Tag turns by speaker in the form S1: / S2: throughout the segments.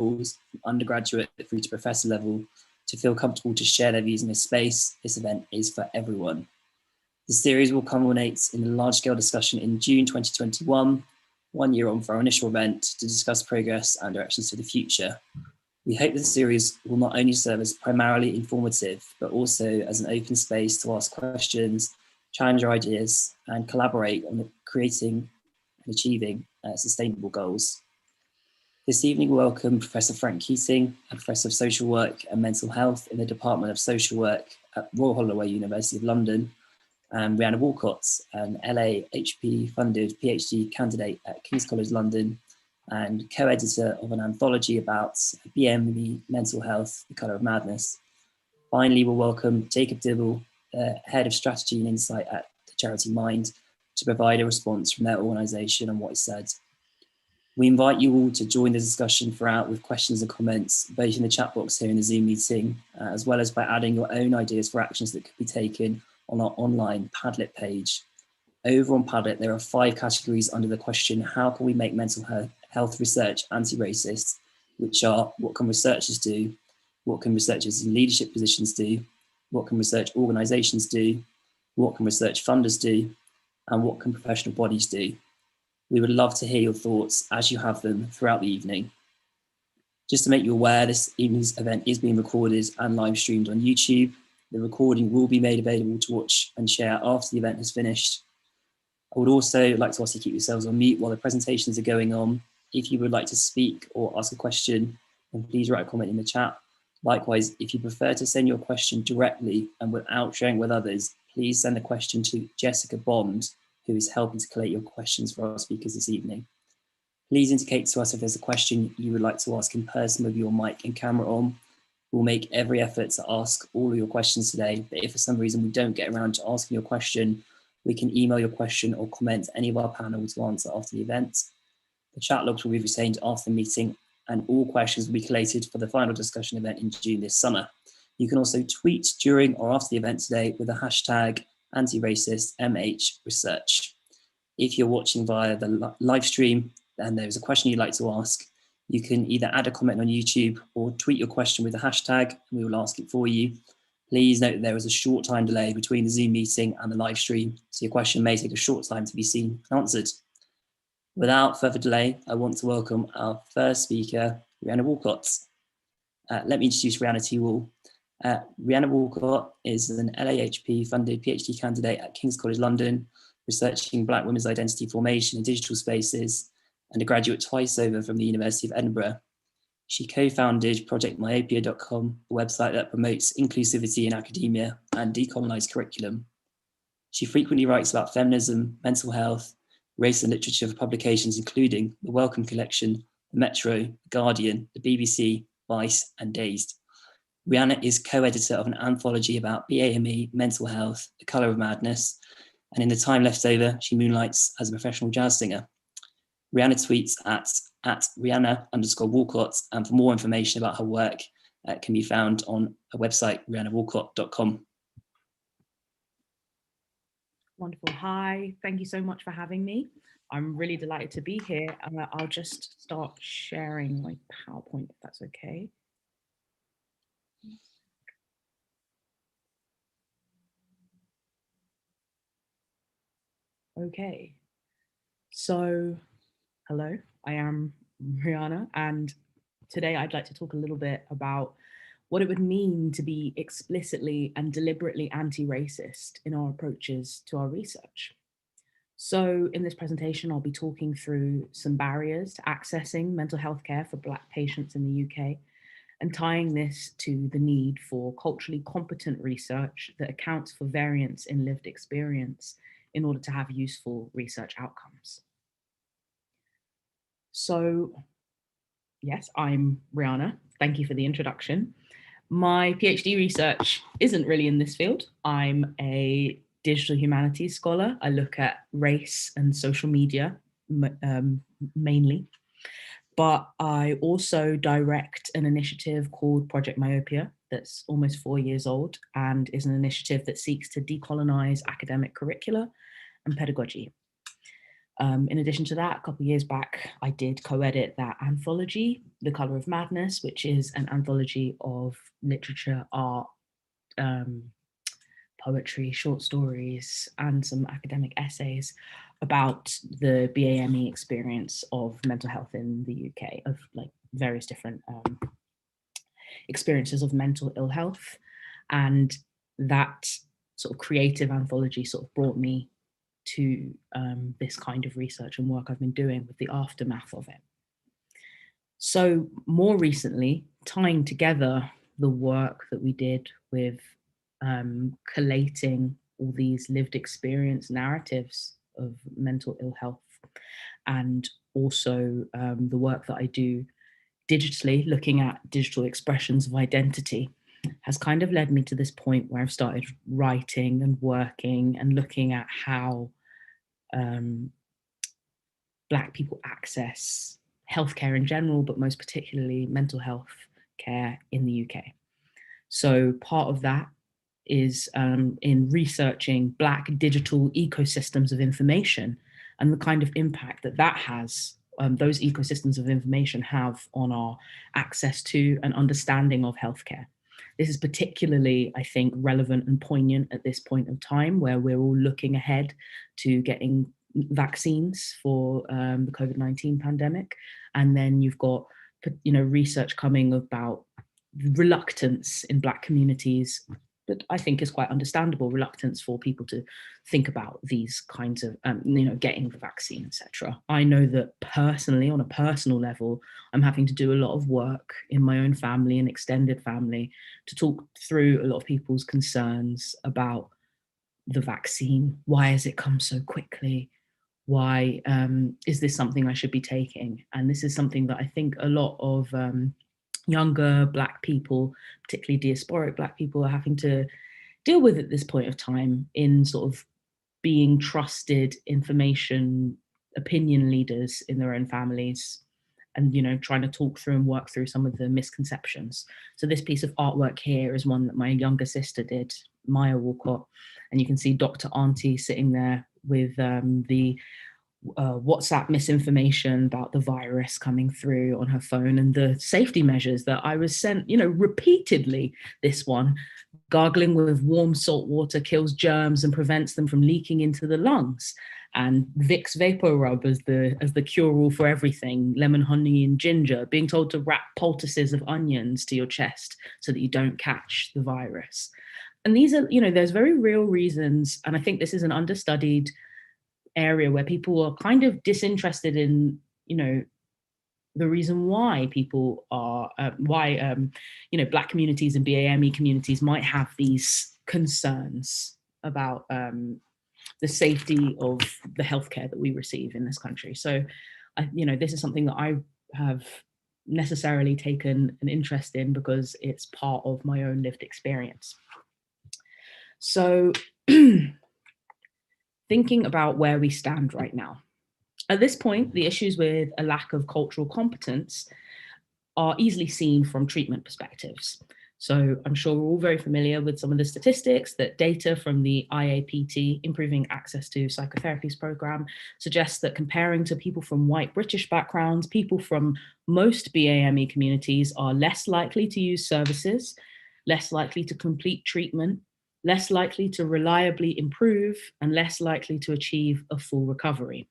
S1: levels, from undergraduate through to professor level, to feel comfortable to share their views in this space. This event is for everyone. The series will culminate in a large-scale discussion in June 2021, 1 year on for our initial event, to discuss progress and directions for the future. We hope the series will not only serve as primarily informative, but also as an open space to ask questions, challenge our ideas, and collaborate on creating and achieving sustainable goals. This evening, we welcome Professor Frank Keating, a Professor of Social Work and Mental Health in the Department of Social Work at Royal Holloway, University of London, and Rhianna Walcott, an LAHP-funded PhD candidate at King's College London and co-editor of an anthology about BME mental health, The Colour of Madness. Finally, we'll welcome Jacob Diggle, Head of Strategy and Insight at the charity Mind, to provide a response from their organisation on what is said. We invite you all to join the discussion throughout with questions and comments, both in the chat box here in the Zoom meeting, as well as by adding your own ideas for actions that could be taken on our online Padlet page. Over on Padlet, there are 5 categories under the question, how can we make mental health research anti-racist, which are, what can researchers do? What can researchers in leadership positions do? What can research organisations do? What can research funders do? And what can professional bodies do? We would love to hear your thoughts as you have them throughout the evening. Just to make you aware, this evening's event is being recorded and live streamed on YouTube. The recording will be made available to watch and share after the event has finished. I would also like to ask you to keep yourselves on mute while the presentations are going on. If you would like to speak or ask a question, then please write a comment in the chat. Likewise, if you prefer to send your question directly and without sharing with others, please send the question to Jessica Bond, who is helping to collate your questions for our speakers this evening. Please indicate to us if there's a question you would like to ask in person with your mic and camera on. We'll make every effort to ask all of your questions today, but if for some reason we don't get around to asking your question, we can email your question or comment to any of our panel to answer after the event. The chat logs will be retained after the meeting, and all questions will be collated for the final discussion event in June this summer. You can also tweet during or after the event today with the hashtag anti-racist MHResearch. If you're watching via the live stream and there's a question you'd like to ask, you can either add a comment on YouTube or tweet your question with the hashtag and we will ask it for you. Please note that there is a short time delay between the Zoom meeting and the live stream, so your question may take a short time to be seen and answered. Without further delay, I want to welcome our first speaker, Rhianna Walcott. Let me introduce Rhianna to you all. Rhianna Walcott is an LAHP-funded PhD candidate at King's College London, researching Black women's identity formation in digital spaces, and a graduate twice over from the University of Edinburgh. She co-founded projectmyopia.com, a website that promotes inclusivity in academia and decolonised curriculum. She frequently writes about feminism, mental health, race and literature for publications including The Wellcome Collection, The Metro, The Guardian, the BBC, Vice and Dazed. Rhianna is co-editor of an anthology about BAME, mental health, The Colour of Madness, and in the time left over, she moonlights as a professional jazz singer. Rhianna tweets at Rhianna_Walcott, and for more information about her work can be found on her website, rhiannawalcott.com.
S2: Wonderful. Hi, thank you so much for having me. I'm really delighted to be here. I'll just start sharing my PowerPoint, if that's okay. Okay, so hello, I am Rhianna, and today I'd like to talk a little bit about what it would mean to be explicitly and deliberately anti-racist in our approaches to our research. So in this presentation, I'll be talking through some barriers to accessing mental health care for Black patients in the UK, and tying this to the need for culturally competent research that accounts for variance in lived experience in order to have useful research outcomes. So yes, I'm Rhianna. Thank you for the introduction. My PhD research isn't really in this field. I'm a digital humanities scholar. I look at race and social media mainly, but I also direct an initiative called Project Myopia that's almost 4 years old and is an initiative that seeks to decolonize academic curricula and pedagogy. In addition to that, a couple of years back, I did co-edit that anthology, The Colour of Madness, which is an anthology of literature, art, poetry, short stories, and some academic essays about the BAME experience of mental health in the UK, of like various different experiences of mental ill health. And that sort of creative anthology sort of brought me to this kind of research and work I've been doing with the aftermath of it. So more recently, tying together the work that we did with collating all these lived experience narratives of mental ill health, and also the work that I do digitally, looking at digital expressions of identity, has kind of led me to this point where I've started writing and working and looking at how Black people access healthcare in general, but most particularly mental health care in the UK. So part of that is in researching Black digital ecosystems of information and the kind of impact that that has, those ecosystems of information have on our access to and understanding of healthcare. This is particularly, I think, relevant and poignant at this point of time where we're all looking ahead to getting vaccines for the COVID-19 pandemic. And then you've got, research coming about reluctance in Black communities, but I think is quite understandable, reluctance for people to think about these kinds of, getting the vaccine, etc. I know that personally, on a personal level, I'm having to do a lot of work in my own family and extended family to talk through a lot of people's concerns about the vaccine. Why has it come so quickly? Why is this something I should be taking? And this is something that I think a lot of younger Black people, particularly diasporic Black people, are having to deal with at this point of time in sort of being trusted information, opinion leaders in their own families, and trying to talk through and work through some of the misconceptions. So this piece of artwork here is one that my younger sister did, Maya Walcott, and you can see Dr. Auntie sitting there with the WhatsApp misinformation about the virus coming through on her phone and the safety measures that I was sent, repeatedly. This one, gargling with warm salt water kills germs and prevents them from leaking into the lungs. And Vicks Vapor Rub as the cure-all for everything, lemon, honey, and ginger, being told to wrap poultices of onions to your chest so that you don't catch the virus. And these are, there's very real reasons, and I think this is an understudied area where people are kind of disinterested in, the reason why people are, Black communities and BAME communities might have these concerns about the safety of the healthcare that we receive in this country. So, this is something that I have necessarily taken an interest in because it's part of my own lived experience. So thinking about where we stand right now. At this point, the issues with a lack of cultural competence are easily seen from treatment perspectives. So I'm sure we're all very familiar with some of the statistics that data from the IAPT, Improving Access to Psychotherapies program, suggests that comparing to people from white British backgrounds, people from most BAME communities are less likely to use services, less likely to complete treatment, less likely to reliably improve, and less likely to achieve a full recovery.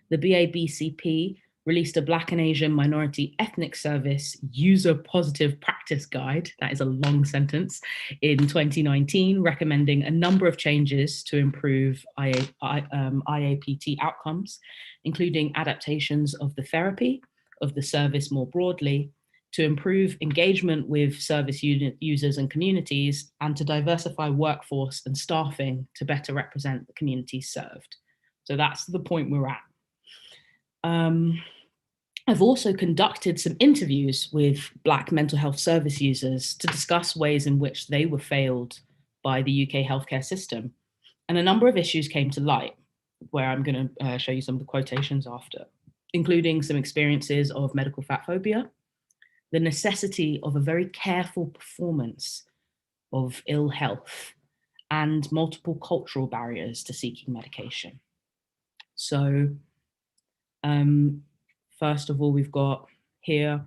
S2: The BABCP released a Black and Asian Minority Ethnic Service User Positive Practice Guide, that is a long sentence, in 2019, recommending a number of changes to improve IAPT outcomes, including adaptations of the therapy, of the service more broadly, to improve engagement with service users and communities, and to diversify workforce and staffing to better represent the communities served. So that's the point we're at. I've also conducted some interviews with Black mental health service users to discuss ways in which they were failed by the UK healthcare system. And a number of issues came to light, where I'm going to show you some of the quotations after, including some experiences of medical fat phobia, the necessity of a very careful performance of ill health, and multiple cultural barriers to seeking medication. So first of all, we've got here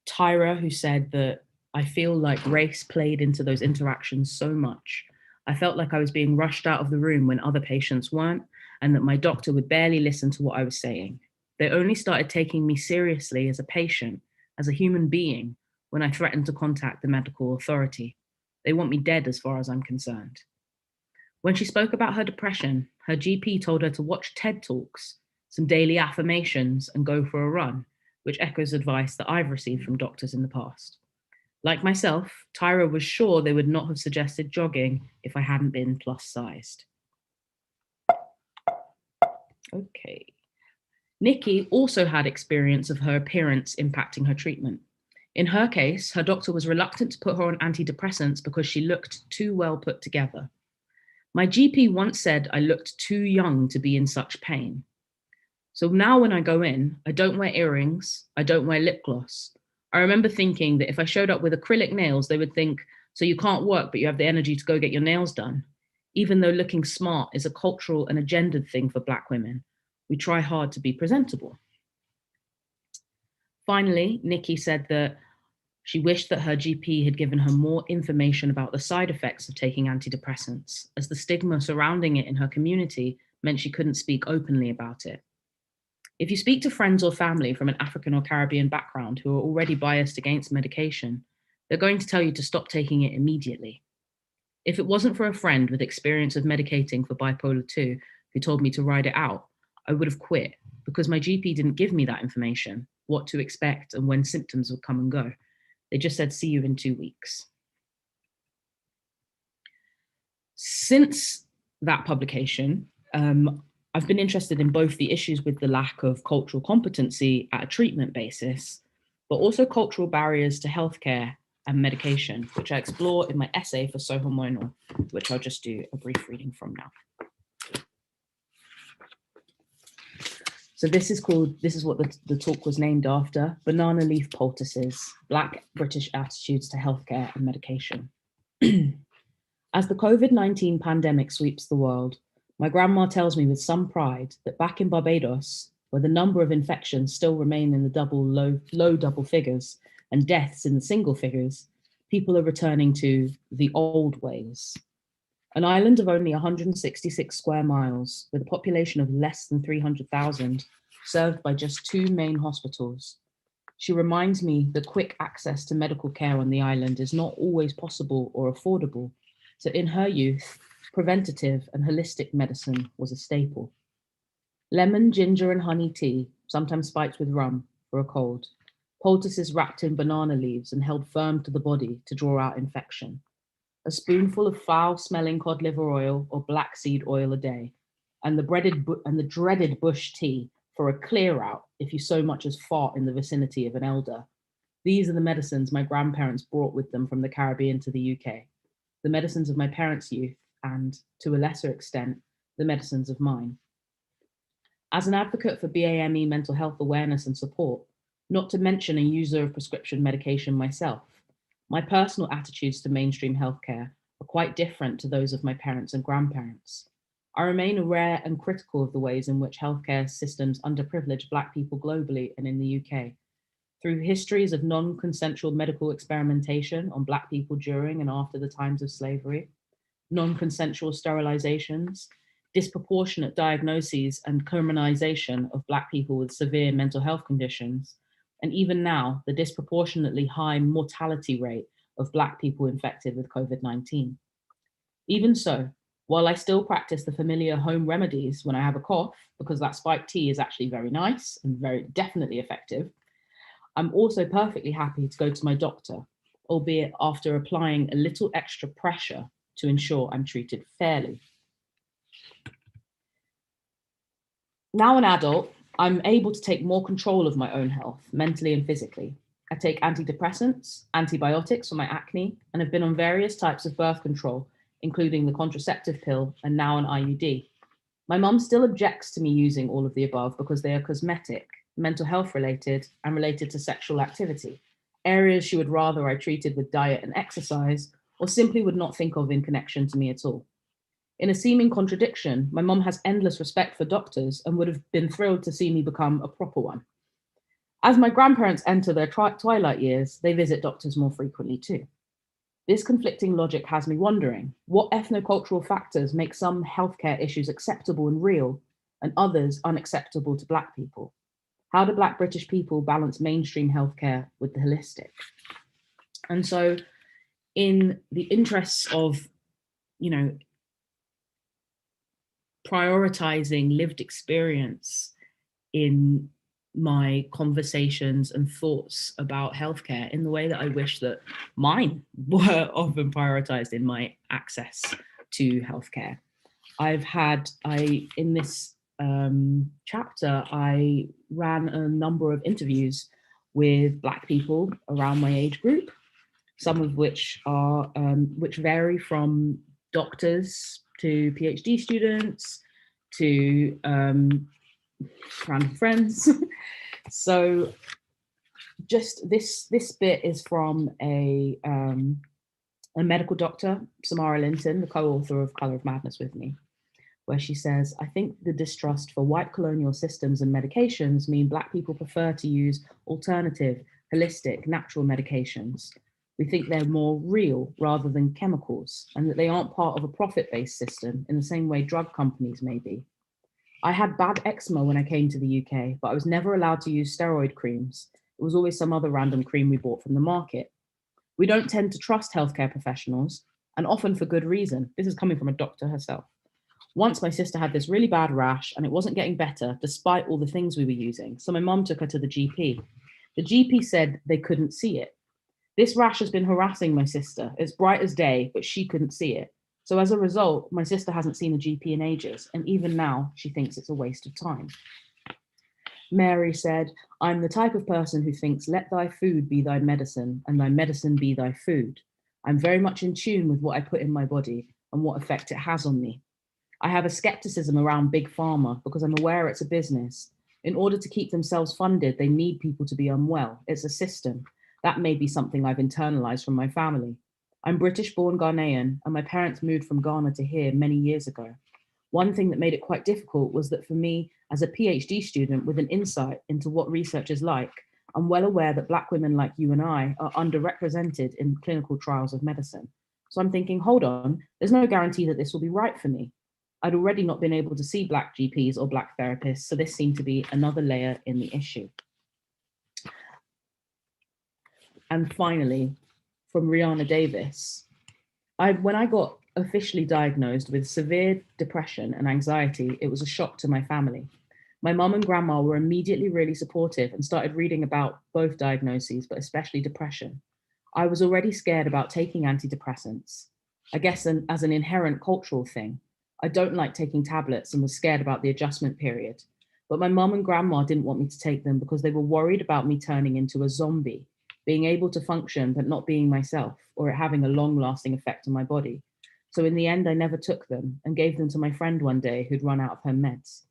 S2: Tyra, who said that I feel like race played into those interactions so much. I felt like I was being rushed out of the room when other patients weren't, and that my doctor would barely listen to what I was saying. They only started taking me seriously as a patient, as a human being, when I threatened to contact the medical authority. They want me dead as far as I'm concerned. When she spoke about her depression, her GP told her to watch TED Talks, some daily affirmations, and go for a run, which echoes advice that I've received from doctors in the past. Like myself, Tyra was sure they would not have suggested jogging if I hadn't been plus sized. Okay. Nikki also had experience of her appearance impacting her treatment. In her case, her doctor was reluctant to put her on antidepressants because she looked too well put together. My GP once said I looked too young to be in such pain. So now when I go in, I don't wear earrings, I don't wear lip gloss. I remember thinking that if I showed up with acrylic nails, they would think, so you can't work, but you have the energy to go get your nails done. Even though looking smart is a cultural and a gendered thing for Black women, we try hard to be presentable. Finally, Nikki said that she wished that her GP had given her more information about the side effects of taking antidepressants, as the stigma surrounding it in her community meant she couldn't speak openly about it. If you speak to friends or family from an African or Caribbean background who are already biased against medication, they're going to tell you to stop taking it immediately. If it wasn't for a friend with experience of medicating for bipolar 2 who told me to ride it out, I would have quit because my GP didn't give me that information, what to expect and when symptoms would come and go. They just said, see you in 2 weeks. Since that publication, I've been interested in both the issues with the lack of cultural competency at a treatment basis, but also cultural barriers to healthcare and medication, which I explore in my essay for So Hormonal, which I'll just do a brief reading from now. So this is what the talk was named after, Banana Leaf Poultices, Black British Attitudes to Healthcare and Medication. As the COVID-19 pandemic sweeps the world, my grandma tells me with some pride that back in Barbados, where the number of infections still remain in the low double figures and deaths in the single figures, people are returning to the old ways. An island of only 166 square miles, with a population of less than 300,000, served by just 2 main hospitals. She reminds me that quick access to medical care on the island is not always possible or affordable. So in her youth, preventative and holistic medicine was a staple. Lemon, ginger, and honey tea, sometimes spiked with rum for a cold. Poultices wrapped in banana leaves and held firm to the body to draw out infection. A spoonful of foul-smelling cod liver oil or black seed oil a day, and the dreaded bush tea for a clear out if you so much as fart in the vicinity of an elder. These are the medicines my grandparents brought with them from the Caribbean to the UK, the medicines of my parents' youth, and, to a lesser extent, the medicines of mine. As an advocate for BAME mental health awareness and support, not to mention a user of prescription medication myself, my personal attitudes to mainstream healthcare are quite different to those of my parents and grandparents. I remain aware and critical of the ways in which healthcare systems underprivilege Black people globally and in the UK. Through histories of non-consensual medical experimentation on Black people during and after the times of slavery, non-consensual sterilizations, disproportionate diagnoses and criminalization of Black people with severe mental health conditions, and even now, the disproportionately high mortality rate of Black people infected with COVID-19. Even so, while I still practice the familiar home remedies when I have a cough, because that spiked tea is actually very nice and very definitely effective, I'm also perfectly happy to go to my doctor, albeit after applying a little extra pressure to ensure I'm treated fairly. Now an adult, I'm able to take more control of my own health, mentally and physically. I take antidepressants, antibiotics for my acne, and have been on various types of birth control, including the contraceptive pill and now an IUD. My mum still objects to me using all of the above because they are cosmetic, mental health related, and related to sexual activity, areas she would rather I treated with diet and exercise, or simply would not think of in connection to me at all. In a seeming contradiction, my mum has endless respect for doctors and would have been thrilled to see me become a proper one. As my grandparents enter their twilight years, they visit doctors more frequently too. This conflicting logic has me wondering, what ethnocultural factors make some healthcare issues acceptable and real and others unacceptable to Black people? How do Black British people balance mainstream healthcare with the holistic? And so in the interests of, prioritizing lived experience in my conversations and thoughts about healthcare in the way that I wish that mine were often prioritized in my access to healthcare. In this chapter, I ran a number of interviews with Black people around my age group, some of which vary from doctors to PhD students to random friends. So just this bit is from a medical doctor, Samara Linton, the co-author of Colour of Madness with me, where she says, I think the distrust for white colonial systems and medications mean Black people prefer to use alternative, holistic, natural medications. We think they're more real rather than chemicals, and that they aren't part of a profit-based system in the same way drug companies may be. I had bad eczema when I came to the UK, but I was never allowed to use steroid creams. It was always some other random cream we bought from the market. We don't tend to trust healthcare professionals, and often for good reason. This is coming from a doctor herself. Once my sister had this really bad rash and it wasn't getting better despite all the things we were using. So my mum took her to the GP. The GP said they couldn't see it. This rash has been harassing my sister. It's bright as day, but she couldn't see it. So as a result, my sister hasn't seen a GP in ages, and even now she thinks it's a waste of time. Mary said, I'm the type of person who thinks, let thy food be thy medicine, and thy medicine be thy food. I'm very much in tune with what I put in my body and what effect it has on me. I have a skepticism around big pharma because I'm aware it's a business. In order to keep themselves funded, they need people to be unwell. It's a system. That may be something I've internalized from my family. I'm British-born Ghanaian, and my parents moved from Ghana to here many years ago. One thing that made it quite difficult was that for me, as a PhD student with an insight into what research is like, I'm well aware that Black women like you and I are underrepresented in clinical trials of medicine. So I'm thinking, hold on, there's no guarantee that this will be right for me. I'd already not been able to see Black GPs or Black therapists, so this seemed to be another layer in the issue. And finally, from Rhianna Davis, when I got officially diagnosed with severe depression and anxiety, it was a shock to my family. My mum and grandma were immediately really supportive and started reading about both diagnoses, but especially depression. I was already scared about taking antidepressants, I guess as an inherent cultural thing. I don't like taking tablets and was scared about the adjustment period. But my mum and grandma didn't want me to take them because they were worried about me turning into a zombie, being able to function but not being myself, or it having a long-lasting effect on my body. So in the end, I never took them and gave them to my friend one day who'd run out of her meds.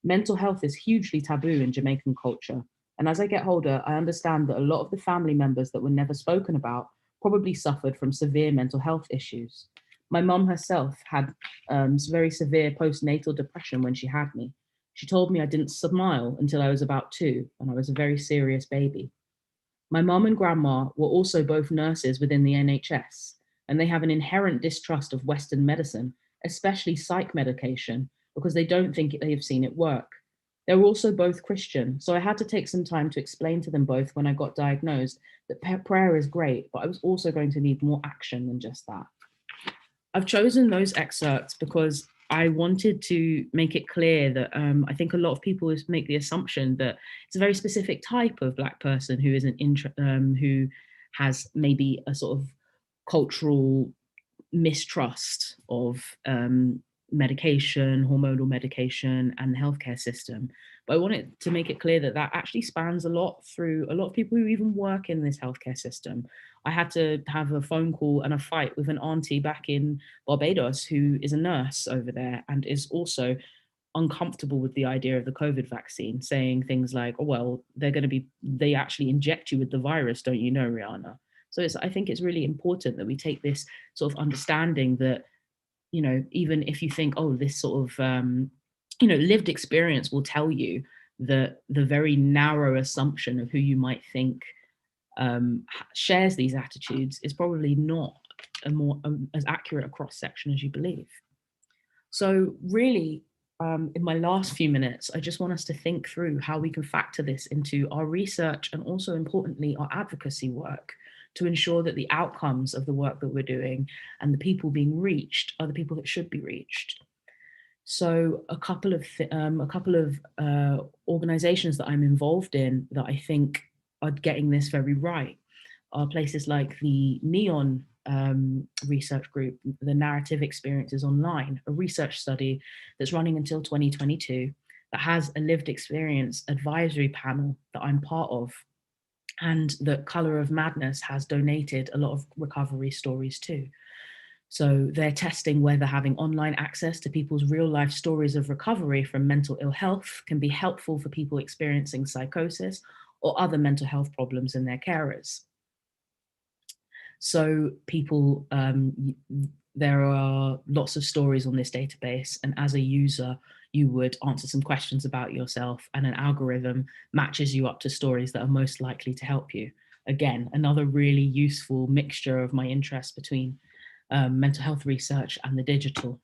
S2: Mental health is hugely taboo in Jamaican culture. And as I get older, I understand that a lot of the family members that were never spoken about probably suffered from severe mental health issues. My mum herself had very severe postnatal depression when she had me. She told me I didn't smile until I was about 2, and I was a very serious baby. My mum and grandma were also both nurses within the NHS, and they have an inherent distrust of Western medicine, especially psych medication, because they don't think they have seen it work. They were also both Christian, so I had to take some time to explain to them both when I got diagnosed that prayer is great, but I was also going to need more action than just that. I've chosen those excerpts because I wanted to make it clear that I think a lot of people make the assumption that it's a very specific type of Black person who is who has maybe a sort of cultural mistrust of medication, hormonal medication, and the healthcare system. But I wanted to make it clear that that actually spans a lot through a lot of people who even work in this healthcare system. I had to have a phone call and a fight with an auntie back in Barbados who is a nurse over there and is also uncomfortable with the idea of the COVID vaccine, saying things like, oh, well, they actually inject you with the virus, don't you know, Rhianna? So I think it's really important that we take this sort of understanding that you know, even if you think, oh, this sort of, you know, lived experience will tell you that the very narrow assumption of who you might think shares these attitudes is probably not as accurate a cross section as you believe. So really, in my last few minutes, I just want us to think through how we can factor this into our research and also importantly, our advocacy work to ensure that the outcomes of the work that we're doing and the people being reached are the people that should be reached. So a couple of organizations that I'm involved in that I think are getting this very right are places like the NEON research group, the Narrative Experiences Online, a research study that's running until 2022 that has a lived experience advisory panel that I'm part of, and that Colour of Madness has donated a lot of recovery stories to. So they're testing whether having online access to people's real life stories of recovery from mental ill health can be helpful for people experiencing psychosis or other mental health problems in their carers. So people, there are lots of stories on this database, and as a user, you would answer some questions about yourself and an algorithm matches you up to stories that are most likely to help you. Again, another really useful mixture of my interests between mental health research and the digital.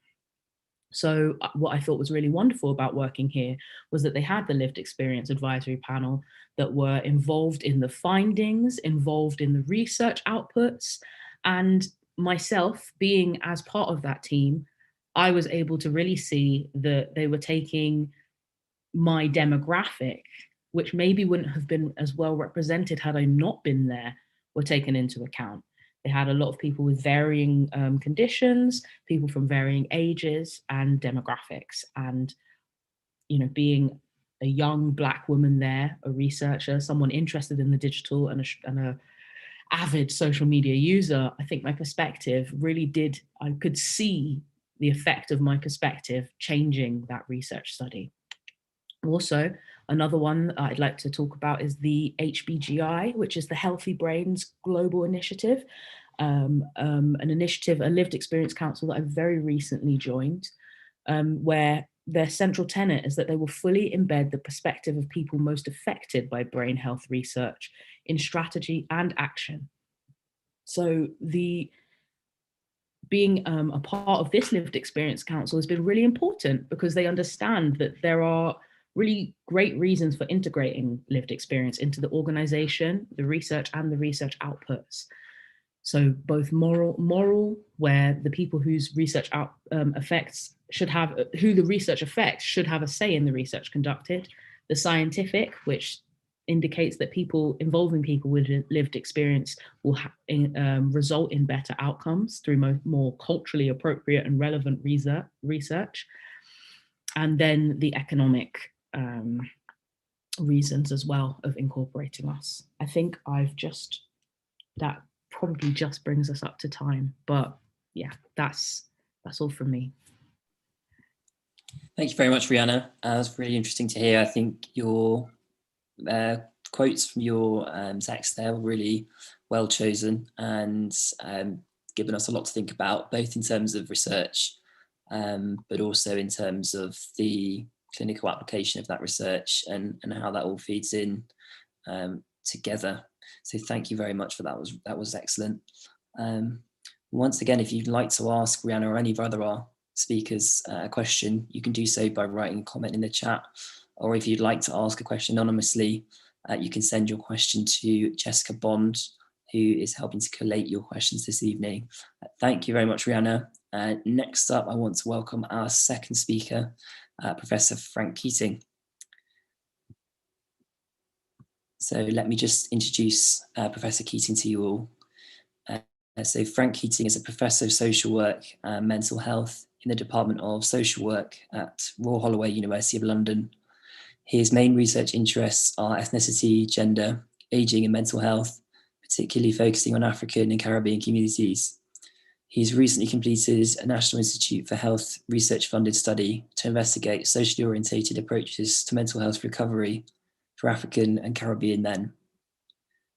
S2: So what I thought was really wonderful about working here was that they had the lived experience advisory panel that were involved in the findings, involved in the research outputs, and myself being as part of that team, I was able to really see that they were taking my demographic, which maybe wouldn't have been as well represented had I not been there, were taken into account. They had a lot of people with varying conditions, people from varying ages and demographics. And, you know, being a young Black woman there, a researcher, someone interested in the digital and a avid social media user, I think my perspective really did, I could see the effect of my perspective changing that research study. Also, another one I'd like to talk about is the HBGI, which is the Healthy Brains Global Initiative, an initiative, a lived experience council that I've very recently joined, where their central tenet is that they will fully embed the perspective of people most affected by brain health research in strategy and action. So being a part of this lived experience council has been really important because they understand that there are really great reasons for integrating lived experience into the organization, the research and the research outputs. So both moral, where the people whose research affects should have, who the research affects should have a say in the research conducted. The scientific, which indicates that people, involving people with lived experience will result in better outcomes through more culturally appropriate and relevant research. And then the economic reasons as well of incorporating us. I think that probably just brings us up to time, but yeah, that's all from me.
S1: Thank you very much, Rhianna. It was really interesting to hear. I think your quotes from your text there were really well chosen and given us a lot to think about, both in terms of research, but also in terms of the clinical application of that research and how that all feeds in together. So thank you very much for that. That was excellent. Once again, if you'd like to ask Rhianna or any of our speakers a question, you can do so by writing a comment in the chat, or if you'd like to ask a question anonymously, you can send your question to Jessica Bond, who is helping to collate your questions this evening. Thank you very much, Rhianna. Next up, I want to welcome our second speaker, Professor Frank Keating. So let me just introduce Professor Keating to you all. So Frank Keating is a Professor of Social Work and Mental Health in the Department of Social Work at Royal Holloway, University of London. His main research interests are ethnicity, gender, ageing and mental health, particularly focusing on African and Caribbean communities. He's recently completed a National Institute for Health research-funded study to investigate socially orientated approaches to mental health recovery for African and Caribbean men.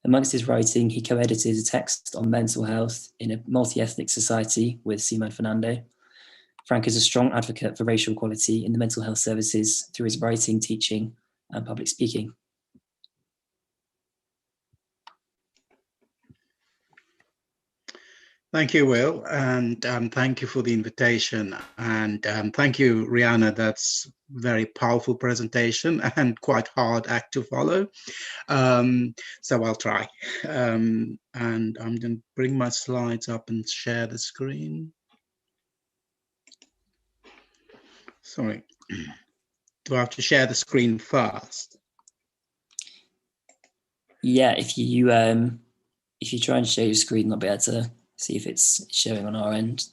S1: Amongst his writing, he co-edited a text on mental health in a multi-ethnic society with Simon Fernando, Frank is a strong advocate for racial equality in the mental health services through his writing, teaching, and public speaking.
S3: Thank you, Will, and thank you for the invitation. And thank you, Rhianna. That's very powerful presentation and quite hard act to follow. So I'll try. And I'm going to bring my slides up and share the screen. Sorry. Do I have to share the screen first?
S1: Yeah, if you try and share your screen, I'll be able to see if it's showing on our end.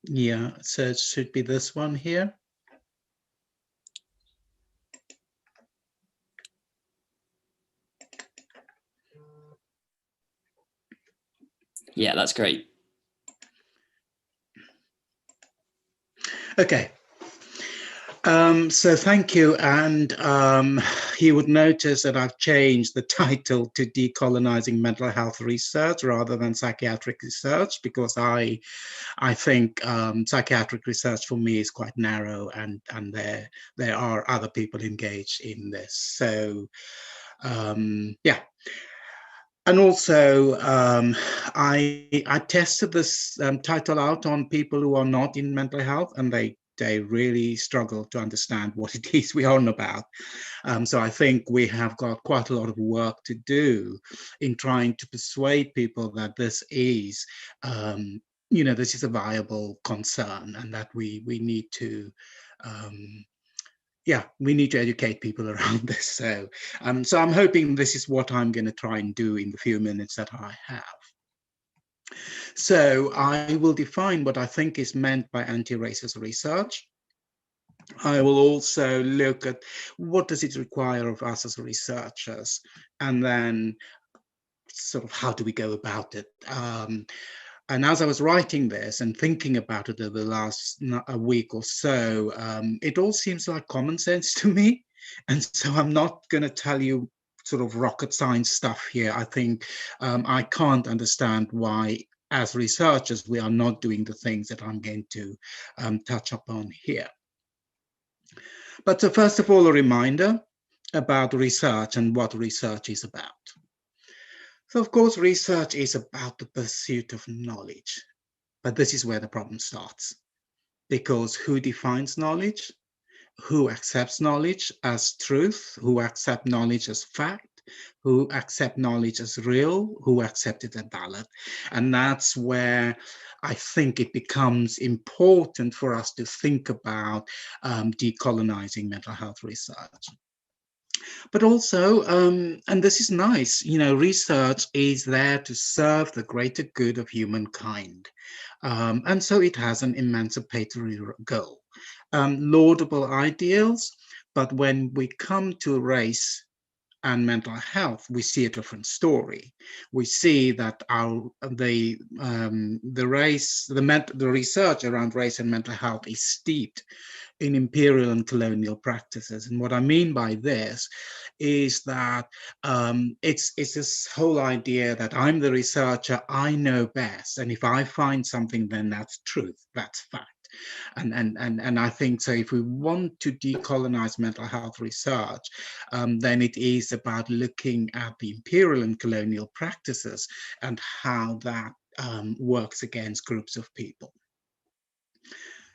S3: Yeah, so it should be this one here.
S1: Yeah, that's great.
S3: Okay. So thank you, and you would notice that I've changed the title to Decolonizing Mental Health Research rather than Psychiatric Research, because I think psychiatric research for me is quite narrow, and there are other people engaged in this. So yeah. And also, I tested this title out on people who are not in mental health, and they really struggle to understand what it is we're on about. So I think we have got quite a lot of work to do in trying to persuade people that this is, this is a viable concern, and that we need to. Yeah, we need to educate people around this. So I'm hoping this is what I'm going to try and do in the few minutes that I have. So I will define what I think is meant by anti-racist research. I will also look at what does it require of us as researchers, and then sort of how do we go about it. And as I was writing this and thinking about it over the last a week or so, it all seems like common sense to me. And so I'm not going to tell you sort of rocket science stuff here. I think I can't understand why, as researchers, we are not doing the things that I'm going to touch upon here. But so first of all, a reminder about research and what research is about. So of course, research is about the pursuit of knowledge, but this is where the problem starts, because who defines knowledge? Who accepts knowledge as truth? Who accept knowledge as fact? Who accept knowledge as real? Who accept it as valid? And that's where I think it becomes important for us to think about decolonizing mental health research. But also, and this is nice, research is there to serve the greater good of humankind. And so it has an emancipatory goal. Laudable ideals, but when we come to race and mental health, we see a different story. We see that the research around race and mental health is steeped in imperial and colonial practices. And what I mean by this is that it's this whole idea that I'm the researcher, I know best, and if I find something, then that's truth, that's fact. And I think so if we want to decolonize mental health research, then it is about looking at the imperial and colonial practices and how that works against groups of people.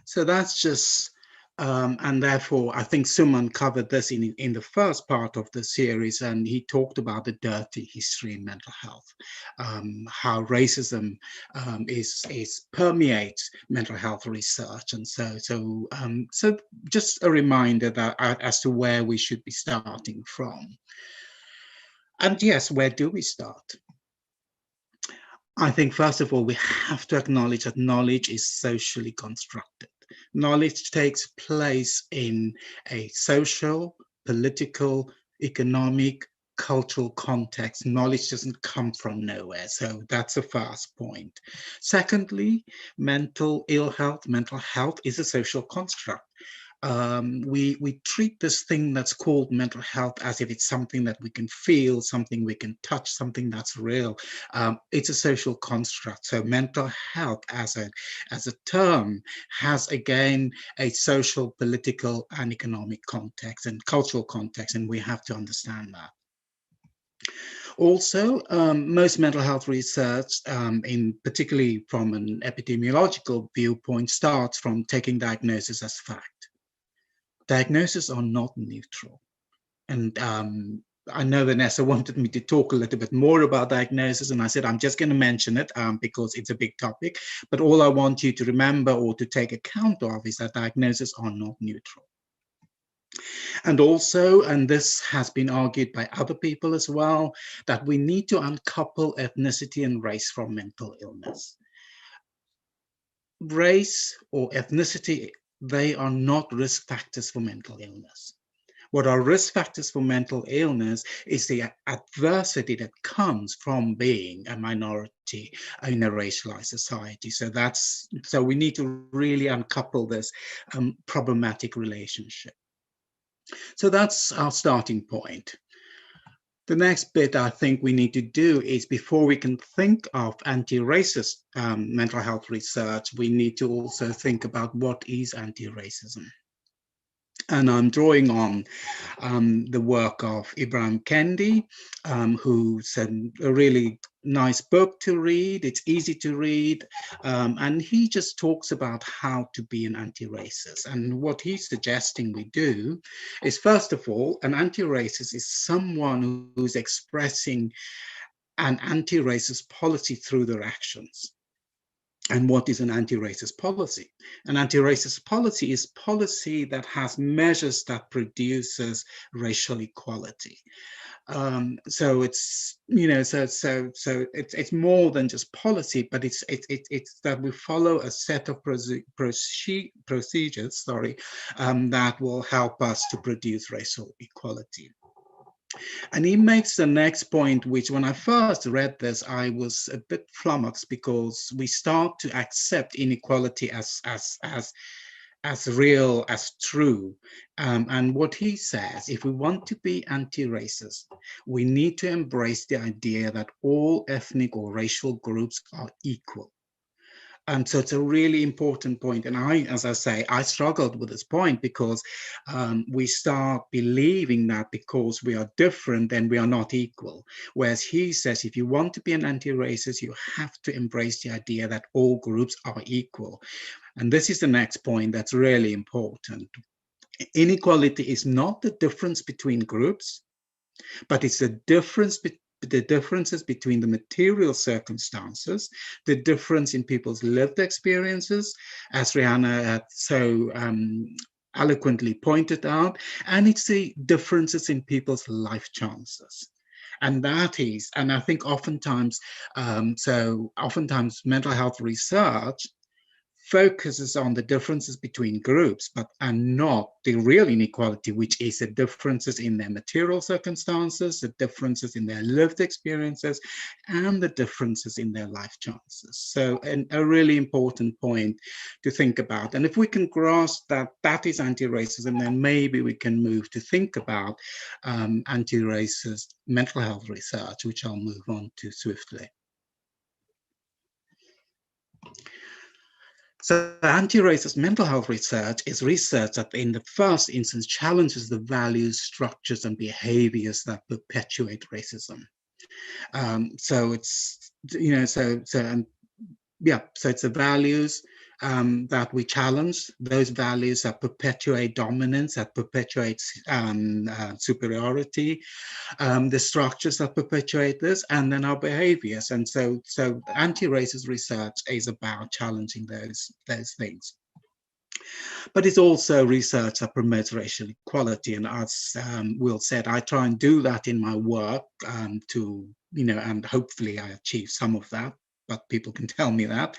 S3: So that's just, and therefore I think Suman covered this in the first part of the series, and he talked about the dirty history in mental health, how racism permeates mental health research. And so just a reminder that as to where we should be starting from. And yes, where do we start? I think first of all, we have to acknowledge that knowledge is socially constructed. Knowledge takes place in a social, political, economic, cultural context. Knowledge doesn't come from nowhere. So that's the first point. Secondly, mental health is a social construct. we treat this thing that's called mental health as if it's something that we can feel, something we can touch, something that's real. It's a social construct. So mental health as a term has, again, a social, political, and economic context and cultural context, and we have to understand that. Also, most mental health research, particularly from an epidemiological viewpoint, starts from taking diagnosis as fact. Diagnoses are not neutral. And I know Vanessa wanted me to talk a little bit more about diagnosis, and I said I'm just going to mention it because it's a big topic. But all I want you to remember or to take account of is that diagnoses are not neutral. And also, and this has been argued by other people as well, that we need to uncouple ethnicity and race from mental illness. Race or ethnicity, they are not risk factors for mental illness. What are risk factors for mental illness is the adversity that comes from being a minority in a racialized society. So we need to really uncouple this problematic relationship. So that's our starting point. The next bit I think we need to do is, before we can think of anti-racist mental health research, we need to also think about what is anti-racism. And I'm drawing on the work of Ibrahim Kendi, who's a really nice book to read. It's easy to read. And he just talks about how to be an anti-racist. And what he's suggesting we do is, first of all, an anti-racist is someone who's expressing an anti-racist policy through their actions. And what is an anti-racist policy? An anti-racist policy is policy that has measures that produces racial equality. So it's, you know, so it's more than just policy, but it's that we follow a set of procedures, that will help us to produce racial equality. And he makes the next point, which when I first read this, I was a bit flummoxed, because we start to accept inequality as real, as true. And what he says, if we want to be anti-racist, we need to embrace the idea that all ethnic or racial groups are equal. So it's a really important point. And as I say, I struggled with this point, because we start believing that because we are different, then we are not equal. Whereas he says, if you want to be an anti-racist, you have to embrace the idea that all groups are equal. And this is the next point that's really important. Inequality is not the difference between groups, but it's the differences between the material circumstances, the difference in people's lived experiences, as Rhianna had so eloquently pointed out, and it's the differences in people's life chances. And that is, and I think oftentimes mental health research focuses on the differences between groups, and not the real inequality, which is the differences in their material circumstances, the differences in their lived experiences, and the differences in their life chances. So a really important point to think about. And if we can grasp that that is anti-racism, then maybe we can move to think about anti-racist mental health research, which I'll move on to swiftly. So anti-racist mental health research is research that in the first instance challenges the values, structures, and behaviors that perpetuate racism. So it's, you know, so it's the values that we challenge, those values that perpetuate dominance, that perpetuate superiority, the structures that perpetuate this, and then our behaviors. And so anti-racist research is about challenging those things. But it's also research that promotes racial equality. And as Will said, I try and do that in my work to, you know, and hopefully I achieve some of that, but people can tell me that.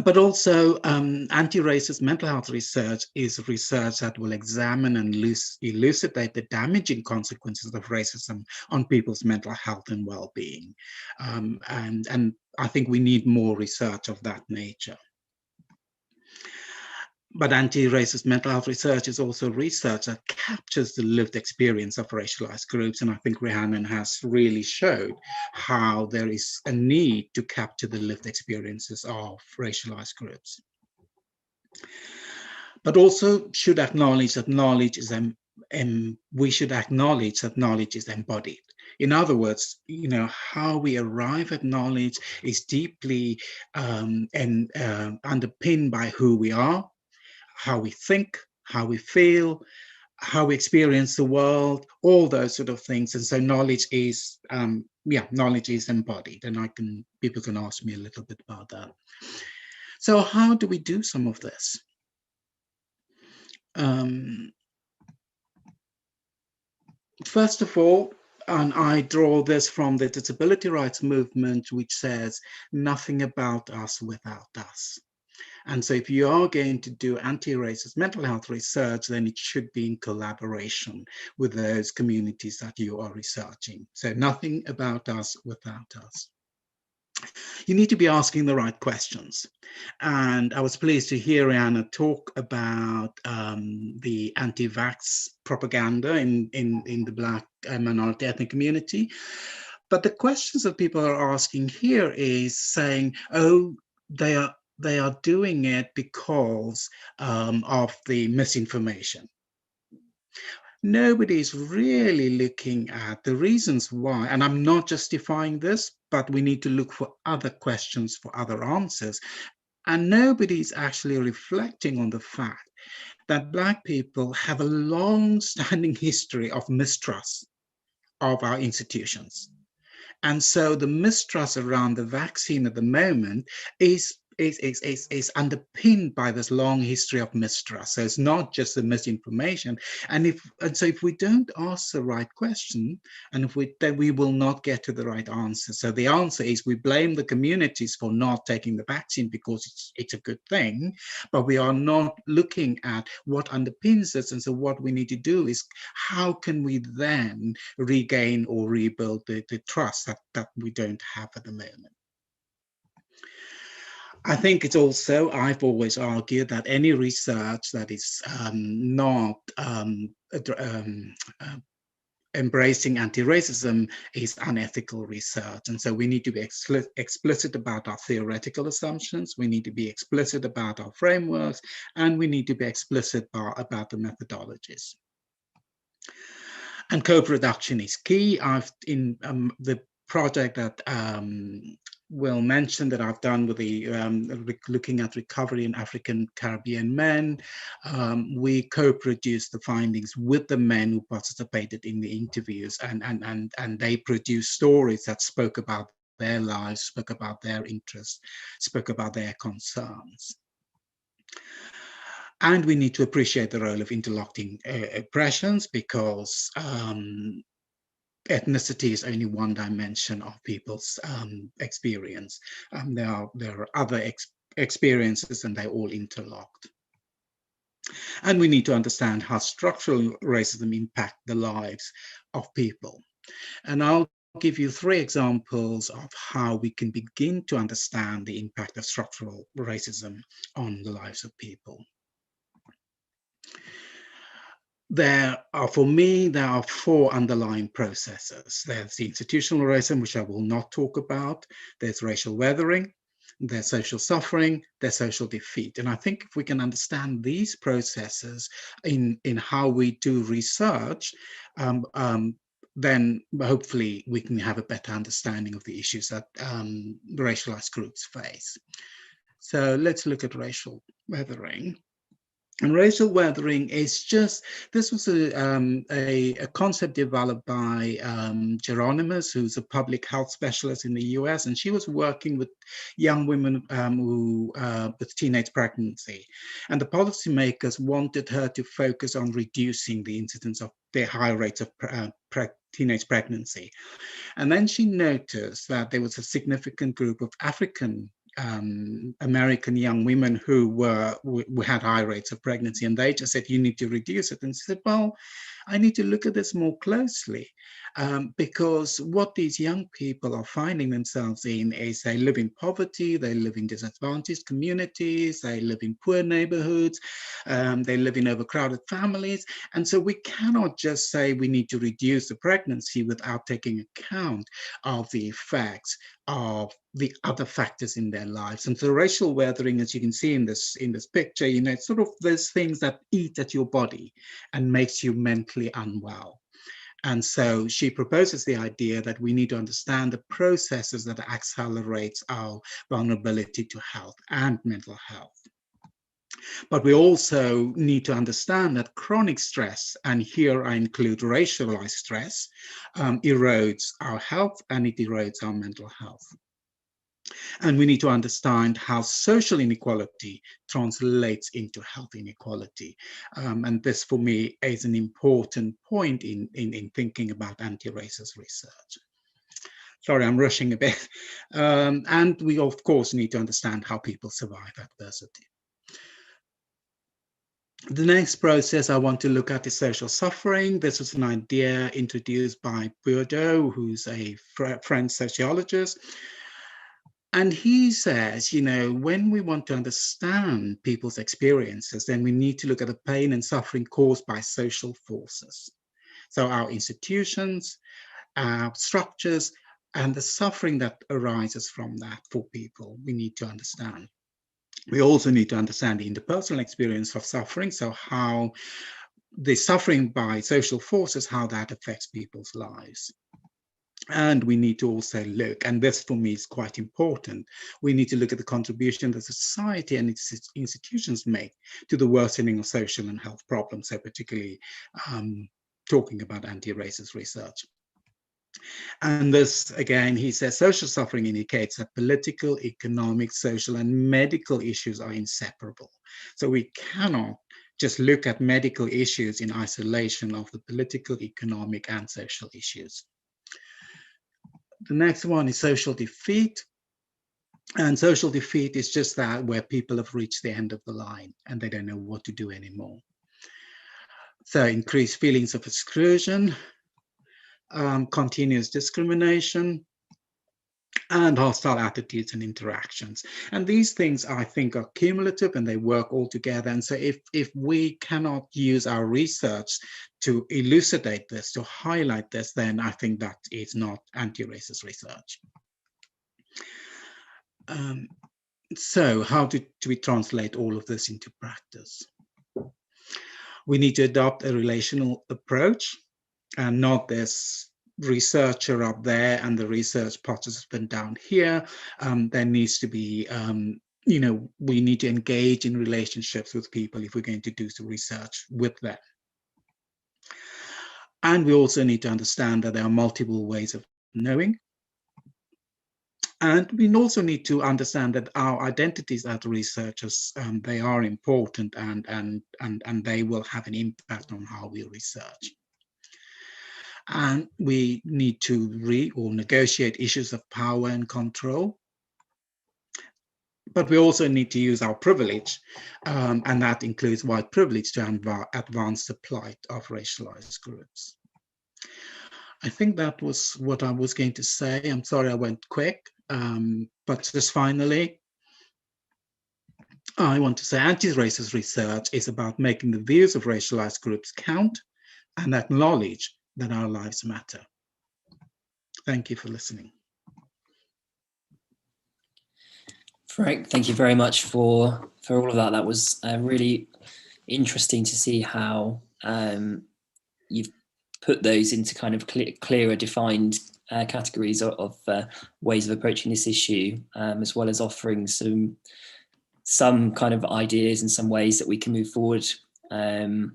S3: But also anti-racist mental health research is research that will examine and elucidate the damaging consequences of racism on people's mental health and well-being. And I think we need more research of that nature. But anti-racist mental health research is also research that captures the lived experience of racialized groups. And I think Rhianna has really showed how there is a need to capture the lived experiences of racialized groups. But also should acknowledge that knowledge is, we should acknowledge that knowledge is embodied. In other words, how we arrive at knowledge is deeply underpinned by who we are, how we think, how we feel, how we experience the world, all those sort of things. And so knowledge is, knowledge is embodied. And people can ask me a little bit about that. So how do we do some of this? First of all, and I draw this from the disability rights movement, which says nothing about us without us. And so if you are going to do anti-racist mental health research, then it should be in collaboration with those communities that you are researching. So nothing about us without us. You need to be asking the right questions. And I was pleased to hear Rhianna talk about the anti-vax propaganda in the Black minority ethnic community. But the questions that people are asking here is saying, oh, they are doing it because of the misinformation. Nobody's really looking at the reasons why, and I'm not justifying this, but we need to look for other questions, for other answers. And nobody's actually reflecting on the fact that Black people have a long-standing history of mistrust of our institutions. And so the mistrust around the vaccine at the moment is underpinned by this long history of mistrust. So it's not just the misinformation. And so if we don't ask the right question, and then we will not get to the right answer. So the answer is we blame the communities for not taking the vaccine because it's a good thing, but we are not looking at what underpins this. And so what we need to do is how can we then regain or rebuild the trust that we don't have at the moment. I think it's also, I've always argued that any research that is not embracing anti-racism is unethical research. And so we need to be explicit about our theoretical assumptions, we need to be explicit about our frameworks, and we need to be explicit about the methodologies. And co-production is key. In the project that Will mention that I've done with the looking at recovery in African Caribbean men, we co-produced the findings with the men who participated in the interviews, and they produced stories that spoke about their lives, spoke about their interests, spoke about their concerns. And we need to appreciate the role of interlocking oppressions, because ethnicity is only one dimension of people's experience. There are other experiences, and they're all interlocked. And we need to understand how structural racism impacts the lives of people. And I'll give you 3 examples of how we can begin to understand the impact of structural racism on the lives of people. For me, there are 4 underlying processes. There's the institutional racism, which I will not talk about. There's racial weathering, there's social suffering, there's social defeat. And I think if we can understand these processes in how we do research, then hopefully we can have a better understanding of the issues that racialized groups face. So let's look at racial weathering. And racial weathering is this was a concept developed by Geronimus, who's a public health specialist in the US, and she was working with young women with teenage pregnancy. And the policymakers wanted her to focus on reducing the incidence of the high rates of teenage pregnancy. And then she noticed that there was a significant group of African American young women who had high rates of pregnancy, and they just said, you need to reduce it. And she said, well, I need to look at this more closely. because what these young people are finding themselves in is they live in poverty, they live in disadvantaged communities, they live in poor neighborhoods, they live in overcrowded families. And so we cannot just say we need to reduce the pregnancy without taking account of the effects of the other factors in their lives. And so racial weathering, as you can see in this picture, you know, it's sort of those things that eat at your body and makes you mentally unwell. And so she proposes the idea that we need to understand the processes that accelerate our vulnerability to health and mental health. But we also need to understand that chronic stress, and here I include racialized stress, erodes our health and it erodes our mental health. And we need to understand how social inequality translates into health inequality. And this, for me, is an important point in thinking about anti-racist research. Sorry, I'm rushing a bit. And we, of course, need to understand how people survive adversity. The next process I want to look at is social suffering. This was an idea introduced by Bourdieu, who's a French sociologist. And he says, you know, when we want to understand people's experiences, then we need to look at the pain and suffering caused by social forces. So our institutions, our structures, and the suffering that arises from that for people, we need to understand. We also need to understand the interpersonal experience of suffering, so how the suffering by social forces, how that affects people's lives. And we need to also look, and this for me is quite important, we need to look at the contribution that society and its institutions make to the worsening of social and health problems, so particularly talking about anti-racist research. And this, again, he says, social suffering indicates that political, economic, social, and medical issues are inseparable. So we cannot just look at medical issues in isolation of the political, economic, and social issues. The next one is social defeat. And social defeat is just that, where people have reached the end of the line and they don't know what to do anymore. So increased feelings of exclusion, continuous discrimination, and hostile attitudes and interactions. And these things, I think, are cumulative and they work all together. And so if we cannot use our research to elucidate this, to highlight this, then I think that is not anti-racist research. So how do we translate all of this into practice? We need to adopt a relational approach and not this researcher up there and the research participant down here. There needs to be, you know, we need to engage in relationships with people if we're going to do some research with them. And we also need to understand that there are multiple ways of knowing. And we also need to understand that our identities as researchers, they are important and they will have an impact on how we research. And we need to negotiate issues of power and control. But we also need to use our privilege, and that includes white privilege, to advance the plight of racialized groups. I think that was what I was going to say. I'm sorry I went quick, but just finally, I want to say anti-racist research is about making the views of racialized groups count and acknowledge that our lives matter. Thank you for listening.
S1: Frank, thank you very much for all of that. That was really interesting to see how you've put those into kind of clearer defined categories of ways of approaching this issue, as well as offering some kind of ideas and some ways that we can move forward, and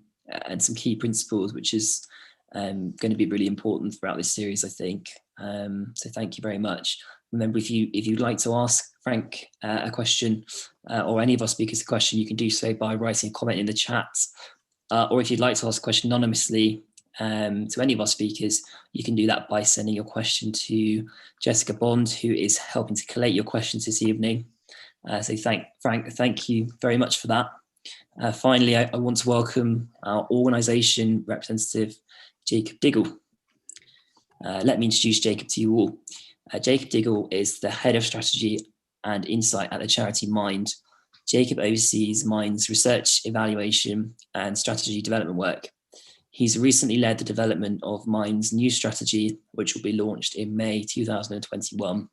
S1: some key principles, which is going to be really important throughout this series, I think. So thank you very much. Remember, if you'd like to ask Frank a question, or any of our speakers a question, you can do so by writing a comment in the chat. Or if you'd like to ask a question anonymously to any of our speakers, you can do that by sending your question to Jessica Bond, who is helping to collate your questions this evening. So Frank, thank you very much for that. Finally, I want to welcome our organisation representative, Jacob Diggle. Let me introduce Jacob to you all. Jacob Diggle is the head of strategy and insight at the charity Mind. Jacob oversees Mind's research, evaluation, and strategy development work. He's recently led the development of Mind's new strategy, which will be launched in May 2021.